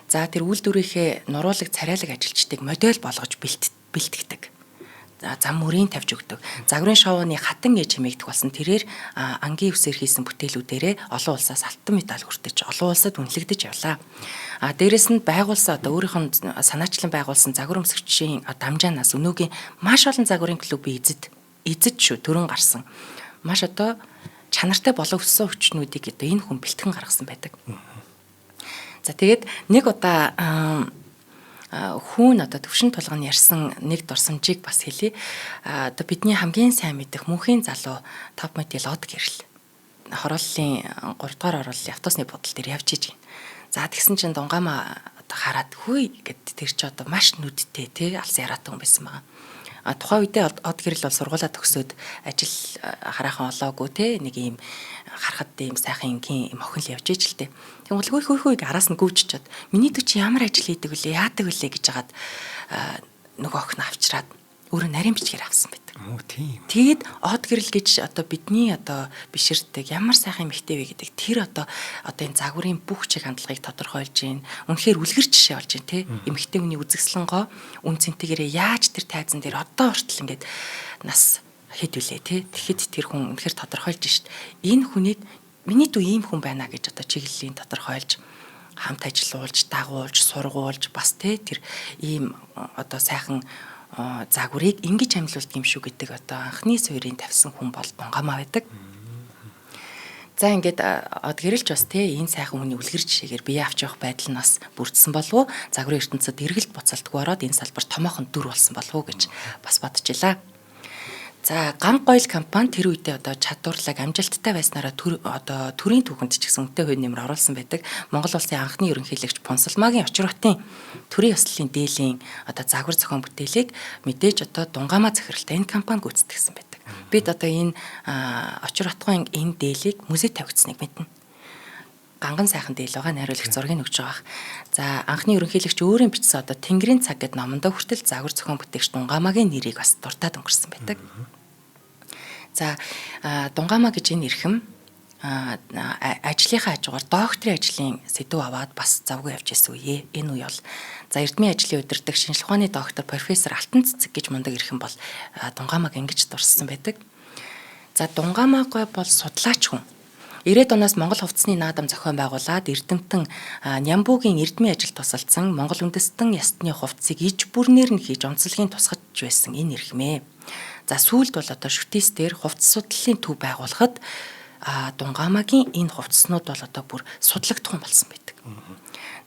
За тэр үйлдвэрийнхээ нуруулаг царайлаг ажилчдыг модель болгож бэлтгэдэг. Зам мөрийн тавьж өгдөг. Загварын шоуны хатан гэж хэмээгдэх болсон тэрээр ангийн үсээр хийсэн бүтээлүүдээрээ олон улсаас алтан медаль хүртэж олон улсад үнэлэгдэж явлаа. Дээрээс нь байгуулсан одоо өөрийнх нь санаачлан байгуулсан загвар өмсгчийн дамжаанаас өнөөгийн маш олон загварын клубын эзэд шүү төрөн гарсан. Маш одоо чанартай болов өссөн хүчнүүдийг одоо энэ хүн бэлтгэн гаргасан байдаг. За тэгээд нэг удаа хүүн одоо төвшин тулгын ярьсан нэг дурсамжийг бас хэлье. Одоо бидний хамгийн сайн мэдэх мөнхийн залуу топ модель од гэрэл. Хорооллын 3 дугаар оруулалтын автобусны будал дээр явж иж байна. За тэгсэн чинь Дунгамаа одоо хараад хүй гэд тэр чи одоо маш нүдтэй тий алс яраатай хүн байсан байгаа. Тухайн үедээ од гэрэл бол сургуулаа төгсөөд ажил хараахан олоогүй те нэг ийм харахад ийм сайхан ингийн юм охин л явж иж л те. Тэгвэл хөөг араас нь гүйччихэд миний дүү чи ямар ажил хийдэг вүлээ яадаг вүлээ гэж хагаад нөгөө охин авчираад өөрөө нарийн бичгээр авсан байдаг. Мөө тийм. Тэгэд од гэрэл гэж одоо бидний одоо биширдэг ямар сайхан эмэгтэй вэ гэдэг тэр одоо энэ загварын бүх чиг хандлагыг тодорхойлж гин. Үнэхээр үлгэр жишээ болж гин те. Эмэгтэй хүний үзэсгэлэнгоо үн цэнтэйгээрээ яаж тэр тайзан дээр одоо хүртэл ингээд нас хэд үлээ те. Тэгэхэд тэр хүн үнэхээр тодорхойлж шít. Энэ хүнийг миний дүү ийм хүн байна гэж одоо чиглэлийн тодорхойлж хамт ажиллуулж, дагуулж, сургуулж бас те тэр ийм одоо сайхан загварыг ингэж амьлуулдаг юм шүү гэдэг одоо анхны суурийг тавьсан хүн бол Дунгамаа байдаг. За ингээд од гэрэлч бас те энэ сайхан хүний үлгэр жишээгээр бие авч явах байдал нь бас бүрдсэн болов уу? Загварын ертөнцид эргэлт буцалтгүй ороод энэ салбар томоохон дүр болсон болов уу гэж бас бодчихлаа. За Ганг гоёл компани тэр үедээ одоо чадварлаг амжилттай байснараа одоо төрийн түүхэнд ч гэсэн үнэтэй хувь нэмэр оруулсан байдаг. Монгол улсын анхны ерөнхийлөгч Пунсалмаагийн Очротын төрийн ёслолын дээлийн одоо загвар зохион бүтээлийг мэдээж одоо Дунгамаа захиралтай энэ компани гүйцэтгэсэн байдаг. Бид одоо энэ Очротын энэ дээлийг музейд тавигдсныг мэднэ. Ганган сайхан дээл байгаа найруулагч зургийг өгж байгаа. За анхны ерөнхийлөгч өөрийн бичсэн одоо Тэнгэрийн цаг гэдэг номондоо хүртэл загвар зохион бүтээгч Дунгамаагийн нэрийг бас дуртаад өнгөрсөн байдаг. За Дунгамаа гэж энэ эрхэм ажлынхаа хажуугаар докторийн ажлын сэдв аваад бас завгүй явж исэн үе. Энэ үе бол за эрдмийн ажлын удирдах шинжилгээ ухааны доктор профессор Алтан Цэцэг гэж мундаг эрхэм бол Дунгамааг ингэж дурссан байдаг. За Дунгамаагүй бол судлаач хүн. 90-ад оноос Монгол хувцсны наадам зохион байгуулад Эрдэмтэн Нямбугийн эрдмийн ажилд тусалсан Монгол үндэстэн ястны хувцсыг иж бүрнээр нь хийж онцлогийн тусгаж байсан энэ эрхмээ. За сүүлд бол одоо шүтээсдэр хувцс судлалын төв байгуулахад Дунгамагийн энэ хувцснууд бол одоо бүр судлагдсан болсон байдаг.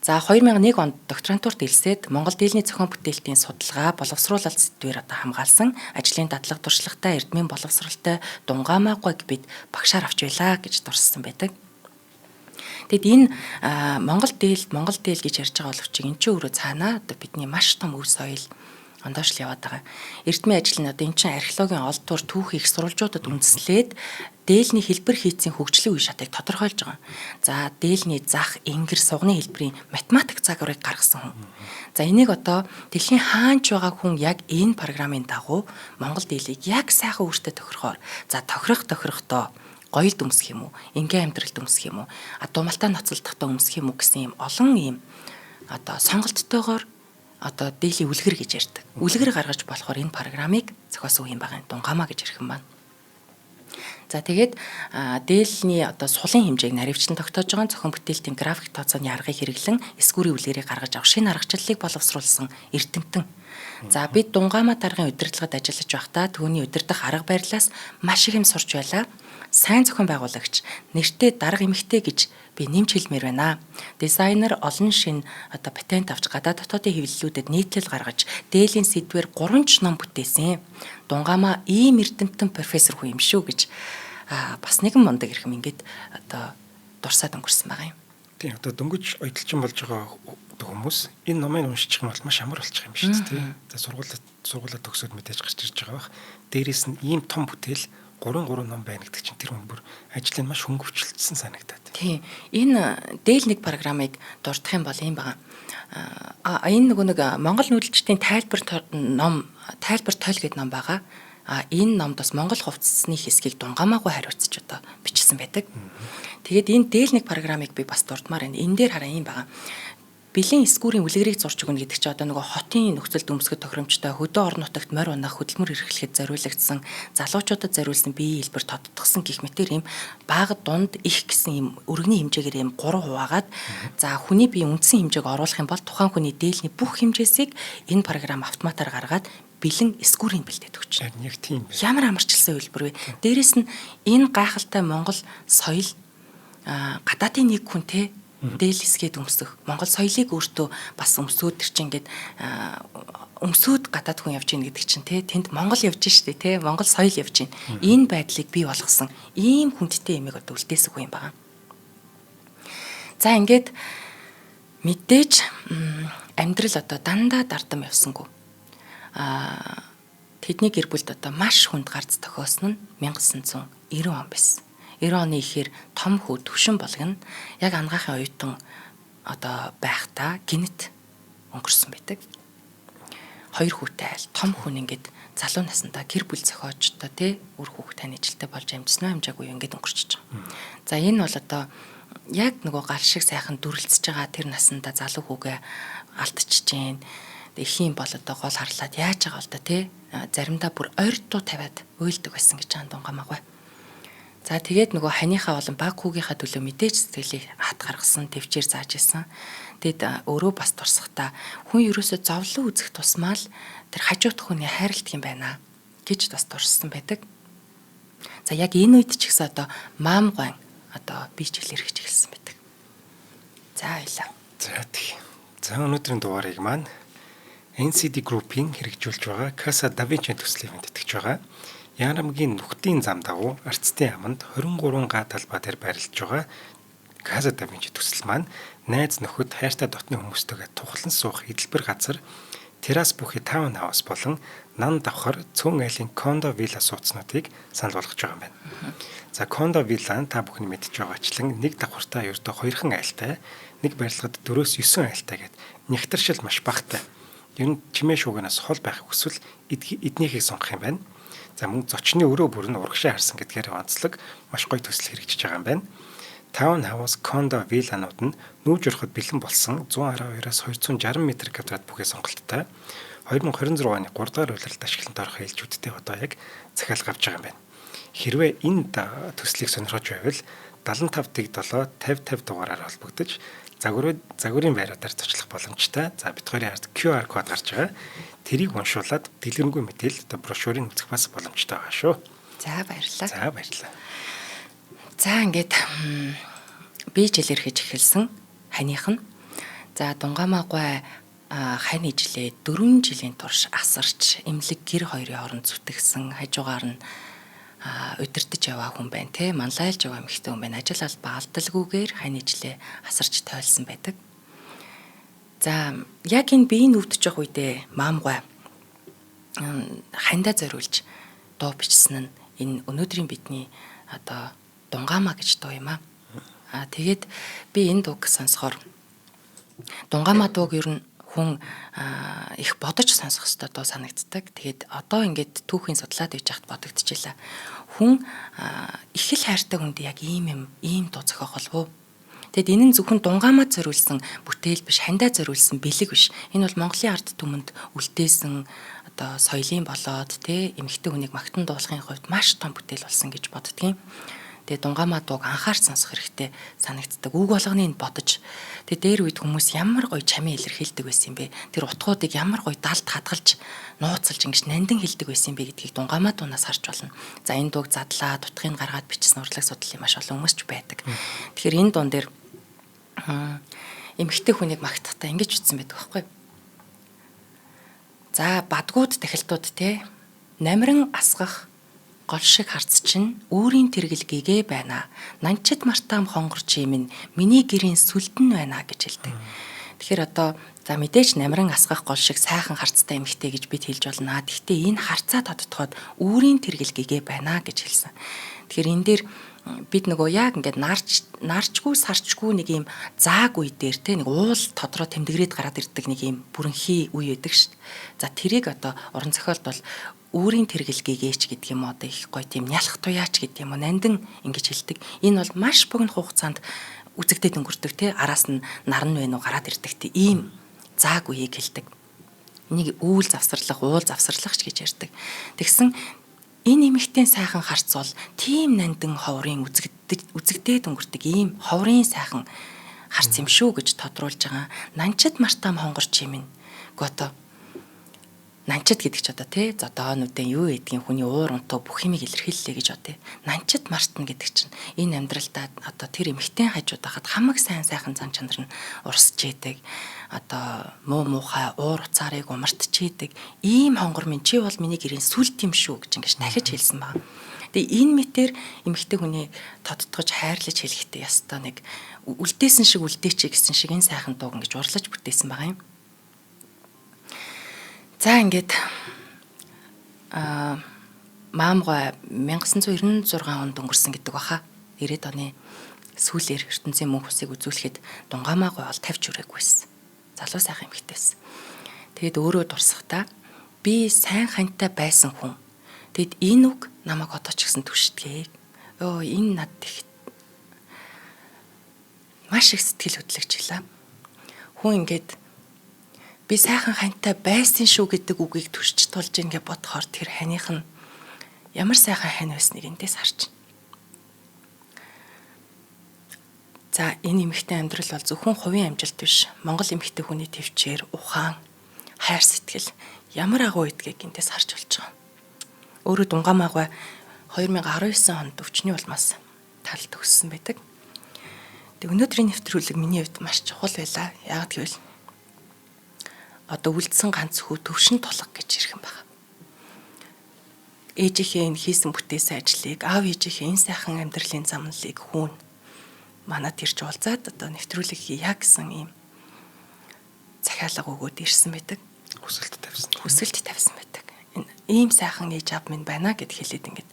За 2001 онд докторантурт илсээд Монгол дийлний зохион бүтээлтийн судалгаа боловсруулалт сэдвээр одоо хамгаалсан ажлын дадлага туршлагатай эрдмийн боловсралтай Дунгамаа гог бид багшаар авч байлаа гэж дурссан байдаг. Тэгэд энэ Монгол дийл гэж ярьж байгаа боловч энэ ч өөрөө цаанаа одоо бидний маш том өв соёл ондоош л яваад байгаа. Эрдмийн ажил нь одоо эн чинь археологийн олдвор түүх их сурвалжуудад үндэслээд дээлний хэлбэр хийцийн хөгжлийн үе шатыг тодорхойлж байгаа. За дээлний зах, энгэр, сугны хэлбэрийн математик загварыг гаргасан хүн. За энийг одоо дэлхийн хаанч байгаа хүн яг энэ програмын дагуу Монгол дийлийг яг сайхан өөртөө тохирохоор за тохирохдоо гоё дүмсэх юм уу, энгийн амьдралд өмсөх юм уу, думалтай ноцолдохдоо өмсөх юм уу гэсэн юм олон юм одоо сонголттойгоор одоо дээлийн үлгэр гэж ярьдаг. Үлгэр гаргаж болохоор энэ програмыг зохиосон юм байгаа Дунгамаа гэж ирхэн байна. За тэгээд дээлний одоо сулын хэмжээг наривчлан тогтоож байгаа зохион бүтээлтийн график тооцооны аргыг хэрэглэн эсгүүрийн үлгэрийг гаргаж авах шинэ аргачлалыг боловсруулсан Эрдэмтэн. За бид Дунгамаа даргын удирдлагад ажиллаж байхдаа түүний удирдах арга барилаас маш их юм сурч байлаа. Сайн зохион байгуулагч, нэртэй дарга эмэгтэй гэж би нэмж хэлмээр байна. Дизайнер олон шин одоо патент авч гадаад дотоодын хэвлэлүүдэд нийтлэл гаргаж дээлийн сэдвээр 3 ч ном бүтээсэн. Дунгамаа ийм эрдэмтэн профессор хүн юм шүү гэж бас нэгэн мундаг ирхэм ингээд одоо дурсаад өнгөрсөн байгаа юм. Тийм одоо дөнгөж ойдлчин болж байгаа хүмүүс энэ номыг уншчих юм бол маш амар болчих юм шүү дээ. За сургуулаа төгсөөд мэдээж гарч ирж байгаа бах. Дээрээс нь ийм том бүтээл 3 ном байна гэдэг чинь тэр хүн бүр ажлыг маш хөнгөвчлөлтсөн санагдаад. Тийм. Энэ дээл нэг програмыг дурдах юм бол юм байна. Энэ нэг Монгол нүүдэлчдийн тайлбар тойл гэдэг ном байгаа. Энэ номд бас Монгол хувцсны хэсгийг Дунгамаагүй хариуцж одоо бичсэн байдаг. Тэгээд энэ дээл нэг програмыг би бас дурдмаар байна. Энэ дээр хараа юм байна. Бэлэн эсгүүрийн үлгэрийг зурж өгнө гэдэг чинь одоо нөгөө хотын нөхцөлд өмсгөх тохиромжтой хөдөө орон нутагт морь унах хөдөлмөр эрхлэхэд зориулагдсан залуучуудад зориулсан биеийн хэлбэр тодтогсон гэх мэтэр юм бага дунд их гэсэн юм өргөний хэмжээгээр юм 3 хуваагаад за хүний биеийн үндсэн хэмжээг оруулах юм бол тухайн хүний дээлний бүх хэмжээсийг энэ програм автоматар гаргаад бэлэн эсгүүрийн бэлдээд өгч байна. Яг тийм байна. Ямар амарчилсан хэлбэр вэ? Дээрэс нь энэ гайхалтай Монгол соёл гадаадын нэг хүн те дээл хэсгээд өмсөх Монгол соёлыг өөртөө бас өмсөөд тэр чинь ингээд өмсөөд гадаад хүн явж гин гэдэг чинь те тэнд Монгол явж штэ те Монгол соёл явж гин энэ байдлыг бий болгосон ийм хүндтэй юмыг одоо үлдээсэн хүн юм байна. За ингээд мэдээж амьдрал одоо дандаа дардам явсангүй. Тэдний гэр бүлд одоо маш хүнд гарц тохиосон нь 1990 он байсан. 90 оны ихээр том хүү төвшин болгоно яг ангаахын оюутан одоо байхдаа гинэт өнгөрсөн байдаг. 2 хүүтэй айл том хүн ингээд залуу наснда гэр бүл зохиож одоо тий үр хүүхд тань ажилтай болж амжснаа амжаагүй ингээд өнгөрчихөж байгаа. За энэ бол одоо яг нөгөө гал шиг сайхан дүрлцэж байгаа тэр наснда залуу хүүгээ алдчихж जैन. Эхийн бол одоо гол харлаад яаж байгаа бол да тий заримдаа бүр ойртуу тавиад уйлдаг байсан гэж хаан Дунгамаагүй. За тэгээд нөгөө ханыхаа болон баг хүүгийнхаа төлөө мэдээж сэтгэлийг хат гаргасан, төвчээр зааж исэн. Тэгэд өөрөө бас турсахтаа хүн ерөөсөө зовлон үзэх тусмаа л тэр хажуутх хүний хайрлт юм байна гэж бас турссан байдаг. За яг энэ үед ч гэсэн одоо маам гуайн одоо би ч хэлэр гэж хэлсэн байдаг. За ойлаа. За тийм. За өнөөдрийн дугаарыг маань NCD Group-ийн хэрэгжүүлж байгаа Casa Da Vinci төслийн мэдтгэж байгаа. Ярамгийн нүхтийн зам дагуу Арцтын аманд 23 га талбай дээр байрлаж байгаа Casa Da Vinci төсөл маань найз нөхөд хайртай дотны хүмүүстэйгээ тухлан суух эдэлбэр газар террас бүхий таун хаус болон нан давхар цөөн айлын кондо вилла сууцнуудыг санал болгож байгаа юм байна. За кондо вилла та бүхний мэдж байгаачлан нэг давхартай ердөө 2хан айлтай, нэг барилгад 4-9 айлтай гэд нягтршил маш багтай. Ер нь чимээ шуугнаас хол байх хүсвэл эднийхийг сонгох юм байна. За мөн зочны өрөө бүр нь урагшаа харсан гэдгээр онцлог маш гоё төсөл хэрэгжиж байгаа юм байна. Таун хаус кондо вилланууд нь нүүж ороход бэлэн болсон 112-аас 260 м2 бүхий сонголттой 2026 оны 3 дугаар улиралд ашиглалтанд орох ээлжүүдтэй одоо яг захиалга авч байгаа юм байна. Хэрвээ энэ төслийг сонирхож байвал 75 тэг 7 50 дугаараар холбогдож загварын байруудаар зочлох боломжтой. За бид хоёрын хард QR код гарч байгаа. Тэрийг уншуулад дэлгэрэнгүй мэдээлэл одоо брошюрыг үзэх бас боломжтой байгаа шүү. За баярлалаа. За баярлалаа. За ингээд би жил эрхэж эхэлсэн ханих нь. За Дунгамаагүй хань ижлээ 4 жилийн турш асарч эмнэлэг гэр хоёрын хооронд зүтгэсэн хажуугаар нь удирдах яваа хүн байна те манлайлж яваа эмэгтэй хүн байна. Ажил алба алдалгүйгээр хань ижлээ асарч тойлсон байдаг. За яг энэ биеийн өвдөж явах үедээ маамгүй хандаа зориулж дуу бичсэн нь энэ өнөөдрийн бидний одоо Дунгамаа гэж дуу юм аа. Тэгээд би энэ дууг сонсохоор Дунгамаа дууг ер нь хүн их бодож сонсох хэрэгтэй дуу санагддаг. Тэгээд одоо ингээд түүхийн судлаад иж хат бодогдчихлаа. Хүн их л хайртай хүнд яг ийм дуу зохиох болов уу? Тэгэд энэ нь зөвхөн Дунгамаад зориулсан бүтээл биш, хандаа зориулсан бэлэг биш. Энэ бол Монголын ард түмэнд үлдээсэн одоо соёлын болоод те эмэгтэй хүнийг магтан дуулахын хувьд маш том бүтээл болсон гэж боддгийн. Тэгээ Дунгамаад дууг анхаарч сонсох хэрэгтэй санагддаг. Үг болгоныг бодож. Тэгээ дээр үед хүмүүс ямар гоё чамийн илэрхийлдэг байсан юм бэ? Тэр утгуудыг ямар гоё далд хадгалж, нууцлж ингэж нандин хэлдэг байсан юм бэ гэдгийг Дунгамаад дуунаас харж болно. За энэ дууг задлаад, утгыг гаргаад бичсэн урлаг судлалын маш олон хүмүүс ч байдаг. Тэгэхээр энэ дуун дээр эмэгтэй хүнийг магтахдаа ингэж бичсэн байдаг байхгүй юу? За бадгууд тахилтууд те намран асгах гол шиг харц чинь өөрийн тэргэл гэгээ байна. Нанчид мартаам хонгорч юм миний гэрийн сүлдэн байна гэж хэлдэг. Тэгэхээр одоо за мэдээж намран асгах гол шиг сайхан харцтай эмэгтэй гэж бид хэлж болно. Гэхдээ энэ харцаа тодтоход өөрийн тэргэл гэгээ байна гэж хэлсэн. Тэгэхээр энэ дээр бид нөгөө яг ингээд нарчгүй сарчгүй нэг юм зааг үе дээр те нэг уул тодроо тэмдгрээд гараад ирдэг нэг юм бүрэнхий үе байдаг шүү дээ. За тэрийг одоо уран зохиолд бол өөрийн тэргэл гэгээч гэдэг юм одоо их гоё тийм нялх туяач гэдэг юм уу нандин ингэж хэлдэг. Энэ бол маш богино хугацаанд үзэгдээд өнгөрдөг те араас нь наран вэ нү гараад ирдэг те ийм зааг үеийг хэлдэг. Энийг үүл завсарлах, уул завсарлах ч гэж ярьдаг. Тэгсэн энэ эмэгтэй сайхан харц бол тийм нандин ховрын үзэгдээд өнгөрдөг ийм ховрын сайхан харц юм шүү гэж тодруулж байгаа. Нанчид мартаам хонгорч юм. Гото нанчид гэдэг ч одоо тий зодоонуудын юу гэдгийг хүний уур унтуу бүх юмыг илэрхийллээ гэж одоо нанчид мартна гэдэг чинь энэ амьдралдаа одоо тэр эмэгтэй хажууд хахад хамаг сайхан зан чанар нь урсж идэг одоо муухай уур уцаарыг умартж идэг ийм хонгор минь чи бол миний гэрийн сүлд юм шүү гэж ингэж дахиж хэлсэн баг. Тэгээ энэ мэтэр эмэгтэй хүний тодтогч хайрлаж хэлэхдээ ястаа нэг үлдээсэн шиг үлдээчээ гэсэн шиг энэ сайхан дууг ингэж урлаж бүтээсэн байгаа юм. За ингээд маамгой 1996 онд өнгөрсөн гэдэг баха. 90-ад оны сүүлээр ертөнцийн мөнх усыг үзүүлэхэд Дунгамаагүй бол тавьж үрээгүйсэн. Залуу сайхан эмэгтэйсэн. Тэгэд өөрөө дурсахдаа би сайн хантай байсан хүн. Тэгэд энэ үг намайг одоо ч гэсэн түшдгээ. Өө энэ над их маш их сэтгэл хөдлөгчлээ. Хүн ингээд би сайхан хантай байсан шүү гэдэг үгийг төрч тулж ингээ бодохоор тэр ханих нь ямар сайхан хань байсныг эндээс харж байна. За энэ эмэгтэй амьдрал бол зөвхөн хувийн амжилт биш. Монгол эмэгтэй хүний төвчээр ухаан, хайр сэтгэл ямар агуу гэдгийг эндээс харж болж байгаа. Өөрөө Дунгамаагүй 2019 онд өвчний улмаас талд өгсөн байдаг. Тэг өнөөдрийн нэвтрүүлэг миний хувьд маш чухал байлаа. Яг гэвэл одоо үлдсэн ганц хүү төвшин тулга гэж ирэх юм байна. Ээжийнхээ энэ хийсэн бүтээсэн ажлыг, аав ээжийнхээ энэ сайхан амьдралын замналыг хүүн манад ирж уулзаад одоо нэвтрүүлэг хийя гэсэн ийм захиалга өгөөд ирсэн байдаг. Хүсэлт тавьсан байдаг. Энэ ийм сайхан ээж аав минь байна гэд хэлээд ингээд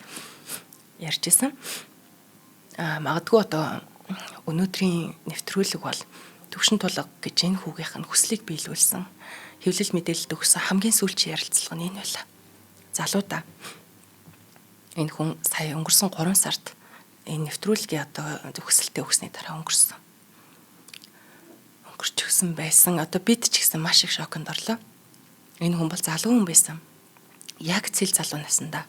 ярьж исэн. Магадгүй одоо өнөөдрийн нэвтрүүлэг бол төвшин тулга гэж энэ хүүгийнх нь хүслийг биелүүлсэн хэвлэл мэдээлэлд өгсөн хамгийн сүүлчийн ярилцлага нь энэ байлаа. Залуудаа энэ хүн сая өнгөрсөн 3 сард энэ нэвтрүүлгийн одоо хүсэлтэд өгсөний дараа өнгөрсөн. Өнгөрч өгсөн байсан. Одоо бид ч гэсэн маш их шоконд орлоо. Энэ хүн бол залуу хүн байсан. Яг цэл залуу насндаа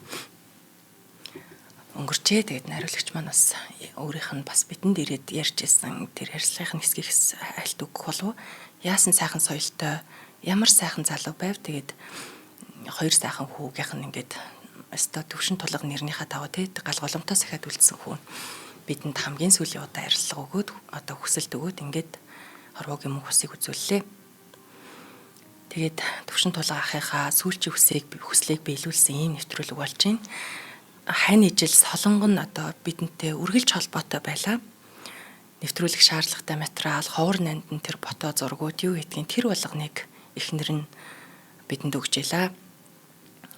өнгөрчээ. Тэгээд найруулагч маань бас өөрийнх нь бас бидэнд ирээд ярьж ирсэн тэр ярилцлагын хэсгээс альт өгөх болов. Яасан сайхан соёлтой, ямар сайхан залуу байв. Тэгээд хоёр сайхан хүүгийнх нь ингээд өстой төвшин тулга нэрнийхээ дагуу гал голомтоос ихад үлдсэн хүн бидэнд хамгийн сүүлийн удаа ярилцлага өгөөд одоо хүсэлт өгөөд ингээд хорвоогийн мөнх усыг үзүүллээ. Тэгээд төвшин тулга ахыхаа сүүлчийн хүслийг биелүүлсэн ийм нэвтрүүлэг болж байна. Хань ижил солонгон одоо бидэнтэй үргэлж холбоотой байлаа. Нэвтрүүлэх шаардлагатай материал, ховор нандин тэр фото зургууд юу гэдгийг тэр болгоныг эхнэр нь бидэнд өгч илаа.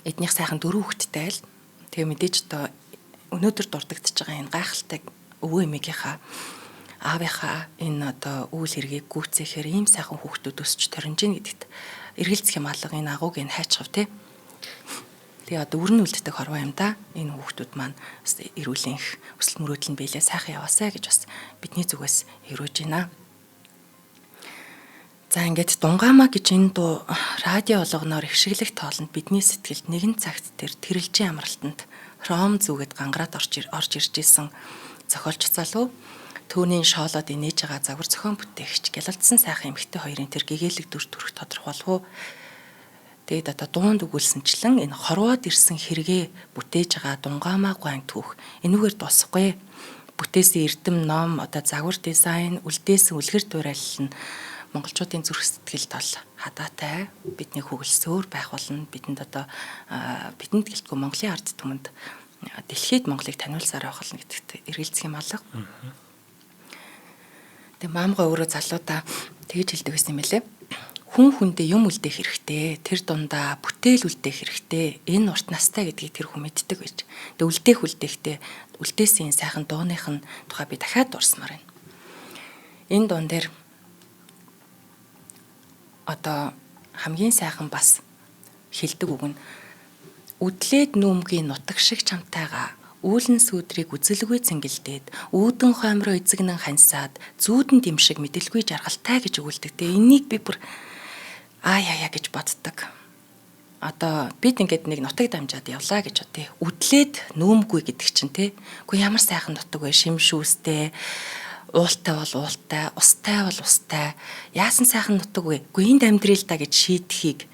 Эднийх сайхан 4 хүүхэдтэй л. Тэгээ мэдээж одоо өнөөдөр дурддагдж байгаа энэ гайхалтай өвөө эмээгийнхаа аавынхаа энэ одоо үйл хэргийг гүйцээхээр ийм сайхан хүүхдүүд өсч төрнж гин гэдэгт эргэлзэх юм алга энэ агууг энэ хайчхав те. Тэгээ одоо өрн үлддэг хорвоо юм да. Энэ хүүхдүүд маань бас эрүүлийн их өсөлт мөрөөдөл нь биелээ сайхан яваасаа гэж бас бидний зүгээс өрөөж байна. За ингээд Дунгаамаа гэж энэ дуу радио олгоноор ихшиглэх тоолонд бидний сэтгэлд нэгэн цагт тэр тэрэлжийн амралтанд ром зүгээд гангараад орж ирж исэн зохиолч залуу түүний шоолоод инээж байгаа загвар зохион бүтээгч гялалдсан сайхан эмэгтэй хоёрын тэр гэгээлэг дүр төрх тодорхойлов. Тэгээд одоо дуунд өгүүлсэнчлэн энэ хорвоод ирсэн хэрэгээ бүтээж байгаа Дунгаамаа гуайн түүх энүүгээр дуусахгүй. Бүтээсэн эрдэм ном одоо загвар дизайн үлдээсэн үлгэр дуурайлал нь монголчуудын зүрх сэтгэлд бол хадаатай бидний хүгэлсөөр байх болно. Бидэнд одоо бидэнд гэлтгүй Монголын ард түмэнд дэлхийд Монголыг таниулсаар байх болно гэдэгт эргэлзэх юм алга. Тэгээ маамгаа өөрөө залуудаа тэгж хэлдэг байсан юм лээ. Хүн хүндээ юм үлдээх хэрэгтэй. Тэр дундаа бүтээл үлдээх хэрэгтэй. Энэ урт настай гэдгийг тэр хүн мэддэг байж. Тэгээ үлдээхтэй үлдээсэн сайхан дууных нь тухай би дахиад дурсмаар байна. Энэ дуун дээр одоо хамгийн сайхан бас хэлдэг үг нь үдлээд нүүмгийн нутаг шиг чамтайгаа үүлэн сүудрийг үзэлгүй цэнгэлдээд үүдэн хоймроо эзэгнэн хансаад зүүдэн димшиг мэдэлгүй жаргалтай гэж өгүүлдэг. Тэгээ энийг би бүр яа гэж боддог. Одоо бид ингээд нэг нутаг дамжаад явлаа гэж бодъё. Үдлээд нөөмгүй гэдэг чинь те. Гэхдээ ямар сайхан нутаг вэ? Шимшүүстэй, уултай бол уултай, устай бол устай. Яасан сайхан нутаг вэ? Гэхдээ энд амьдрил та гэж шийдэхийг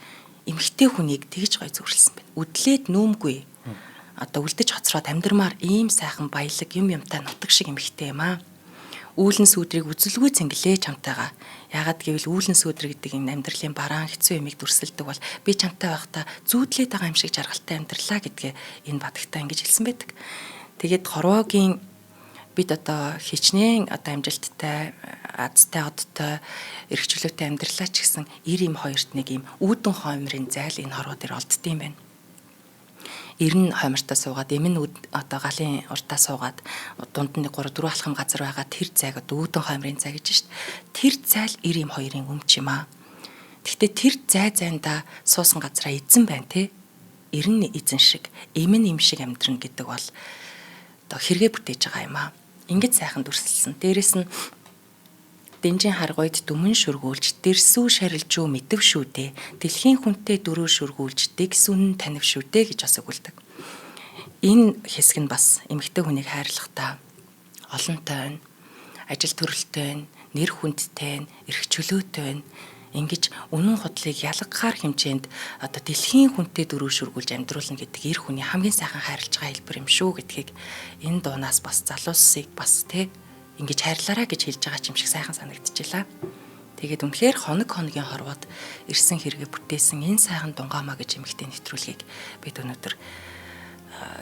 эмгтэй хүнийг тэгж гой зүрлсэн байна. Үдлээд нөөмгүй. Одоо үлдэж хоцроод амьдрмаар ийм сайхан баялаг юм юмтай нутаг шиг эмгтэй юм аа. Үүлэн сүудрийг үзэлгүй цэнгэлээ чамтайгаа. Яагаад гэвэл үүлэн сүудэр гэдэг энэ амьдралын бараан хэцүү юмыг дүрсэлдэг бол би чамтай байхдаа зүүдлээд байгаа юм шиг жаргалтай амьдралаа гэдгээ энэ бадагтаа ингэж хэлсэн байдаг. Тэгээд хорвоогийн бид одоо хичнээн одоо амжилттай, азтай одтой, эрхчлөөтэй амьдралаа ч гэсэн 90 хоёрт нэг юм үүдэн хоймрын зайл энэ хорвоо дээр олддсон юм байна. 90 хоймртаа суугаад эмэн одоо галын уртаа суугаад дунд нь 3 4 алхам газар байгаа тэр зайг одоо үүдэн хоймрын зай гэж шүү дээ. Тэр зайл 92-ын өмч юм аа. Гэхдээ тэр зайнда суусан газараа эзэн байна те. 90 эзэн шиг, эмэн эм шиг амьдрын гэдэг бол одоо хэрэгэ бүтээж байгаа юм аа. Ингэж сайхан дүрсэлсэн. Дээрэс нь Дэнжин харгойд дүмэн шүргүүлж дэрсүү шарилжүү мэдв шүү дээ. Дэлхийн хүнтэй дөрөв шүргүүлж дэгсүн танив шүү дээ гэж бас өгүүлдэг. Энэ хэсэг нь бас эмэгтэй хүнийг хайрлахдаа олонтой, ажил төрөлтэй, нэр хүндтэй, эрх чөлөөтэй ингэж үнэн худлыг ялгахаар хэмжээнд одоо дэлхийн хүнтэй дөрөв шүргүүлж амьдруулна гэдэг эр хүний хамгийн сайхан хайрлаж байгаа хэлбэр юм шүү гэдгийг энэ дуунаас бас залуусыг бас ингэж хайрлаарай гэж хэлж байгаа юм шиг сайхан санагдчихлаа. Тэгээд үнэхээр хоногийн хорвоод ирсэн хэрэгэ бүтээсэн энэ сайхан Дунгаамаа гэж эмэгтэй нэвтрүүлгийг бид өнөөдөр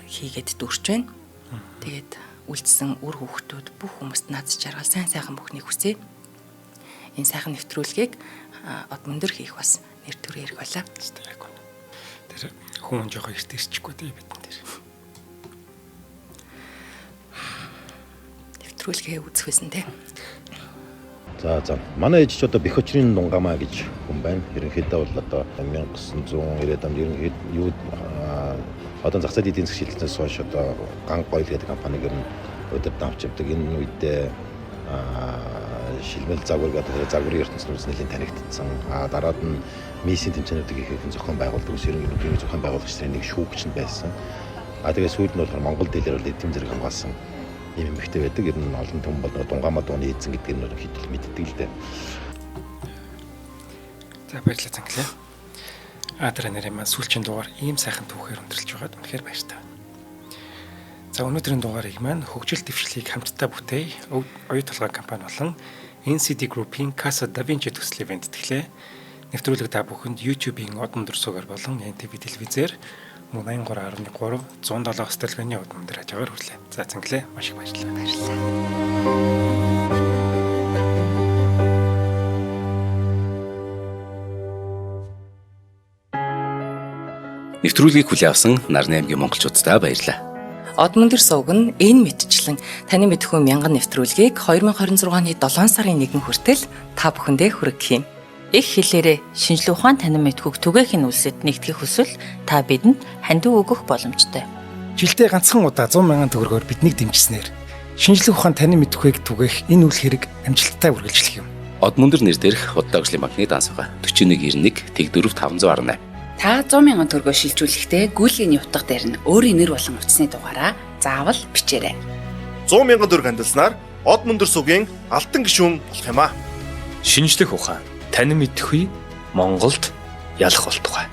хийгээд дүүрч байна. Тэгээд үлдсэн үр хүүхдүүд бүх хүмүүст наад жаргал сайхан бүхнийг хүсье. Энэ сайхан нэвтрүүлгийг од мөндөр хийх бас нэр төр ярих байлаа. Тэр хүн жоохон эрт ирчихгүй дээ бид нар. Нэвтрүүлгээ үзэхсэн те. За манай ээж ч одоо Бэхөчрийн Дунгаамаа гэж хүн байна. Ерөнхийдөө бол одоо 1990-ад онд юу одоо зах зээлийн эдийн засгийн шилжснээс хойш одоо ганг гоёл гэдэг компаниг ер нь удирдан авч явдаг. Энэ үедээ шилмэл загвар гэдэг загварын ертөнцийн нэлийн танигдсан. Дараад нь миссийн тэмцээнүүдийг хийх зохион байгуулдаг ус ерөнхийдөө зохион байгуулагч нарын нэг шүүгч нь байсан. Тэгээ сүүлд нь болохоор Монгол дэлээр бол эдийн зэрэг хамгаалсан ийм эмэгтэй байдаг. Ер нь олон түн бол Дунгаамаа дууны эзэн гэдгийг нь хидэл мэддэг л дээ. За баярлалаа Цангалаа. Адра нэрийн маань сүүлчийн дугаар ийм сайхан түүхээр өндөрлж байгаад үнэхээр баяртай байна. За өнөөдрийн дугаарыг маань хөгжил дэвшлийг хамтдаа бүтэey оюу толгой компани болон NCD Group-ийн Casa Da Vinci төслийн бэлтгэлээ нэвтрүүлэг та бүхэнд YouTube-ийн од өндөр суугаар болон NTV телевизээр мөн 83.3 107 стилганы од өндөр хажуугаар хүрлээ. За Цангалаа маш их баярлалаа. Нэвтрүүлгийг хүлээн авсан Нарны аймгийн монголчуудаа баярлалаа. Од мөндөр сувг нь энэ мэдчлэн таны мэдхүй мянган нэвтрүүлгийг 2026 оны 7 сарын 1 хүртэл та бүхэндээ хүргэх юм. Их хэлээрээ шинжлэх ухаан танин мэдхүйг түгээхийн үлсэд нэгтгэх хүсвэл та бидэнд хандив өгөх боломжтой. Жилдээ ганцхан удаа 100,000 төгрөгөөр биднийг дэмжснээр шинжлэх ухаан танин мэдхүйг түгээх энэ үйл хэрэг амжилттай үргэлжлэх юм. Од мөндөр нэр дээрх Удаагшлын банкны дансага 4191 Тэг 4518. Та 100,000 төгрөгөөр шилжүүлэхдээ гүйлгийн утга дээр нь өөрийн нэр болон утасны дугаараа заавал бичээрэй. 100,000 төгрөг хандалснаар Од мөндөр сувгийн алтан гишүүн болох юм а. Шинжлэх ухаан танин мэдхгүй Монголд ялах болтугай.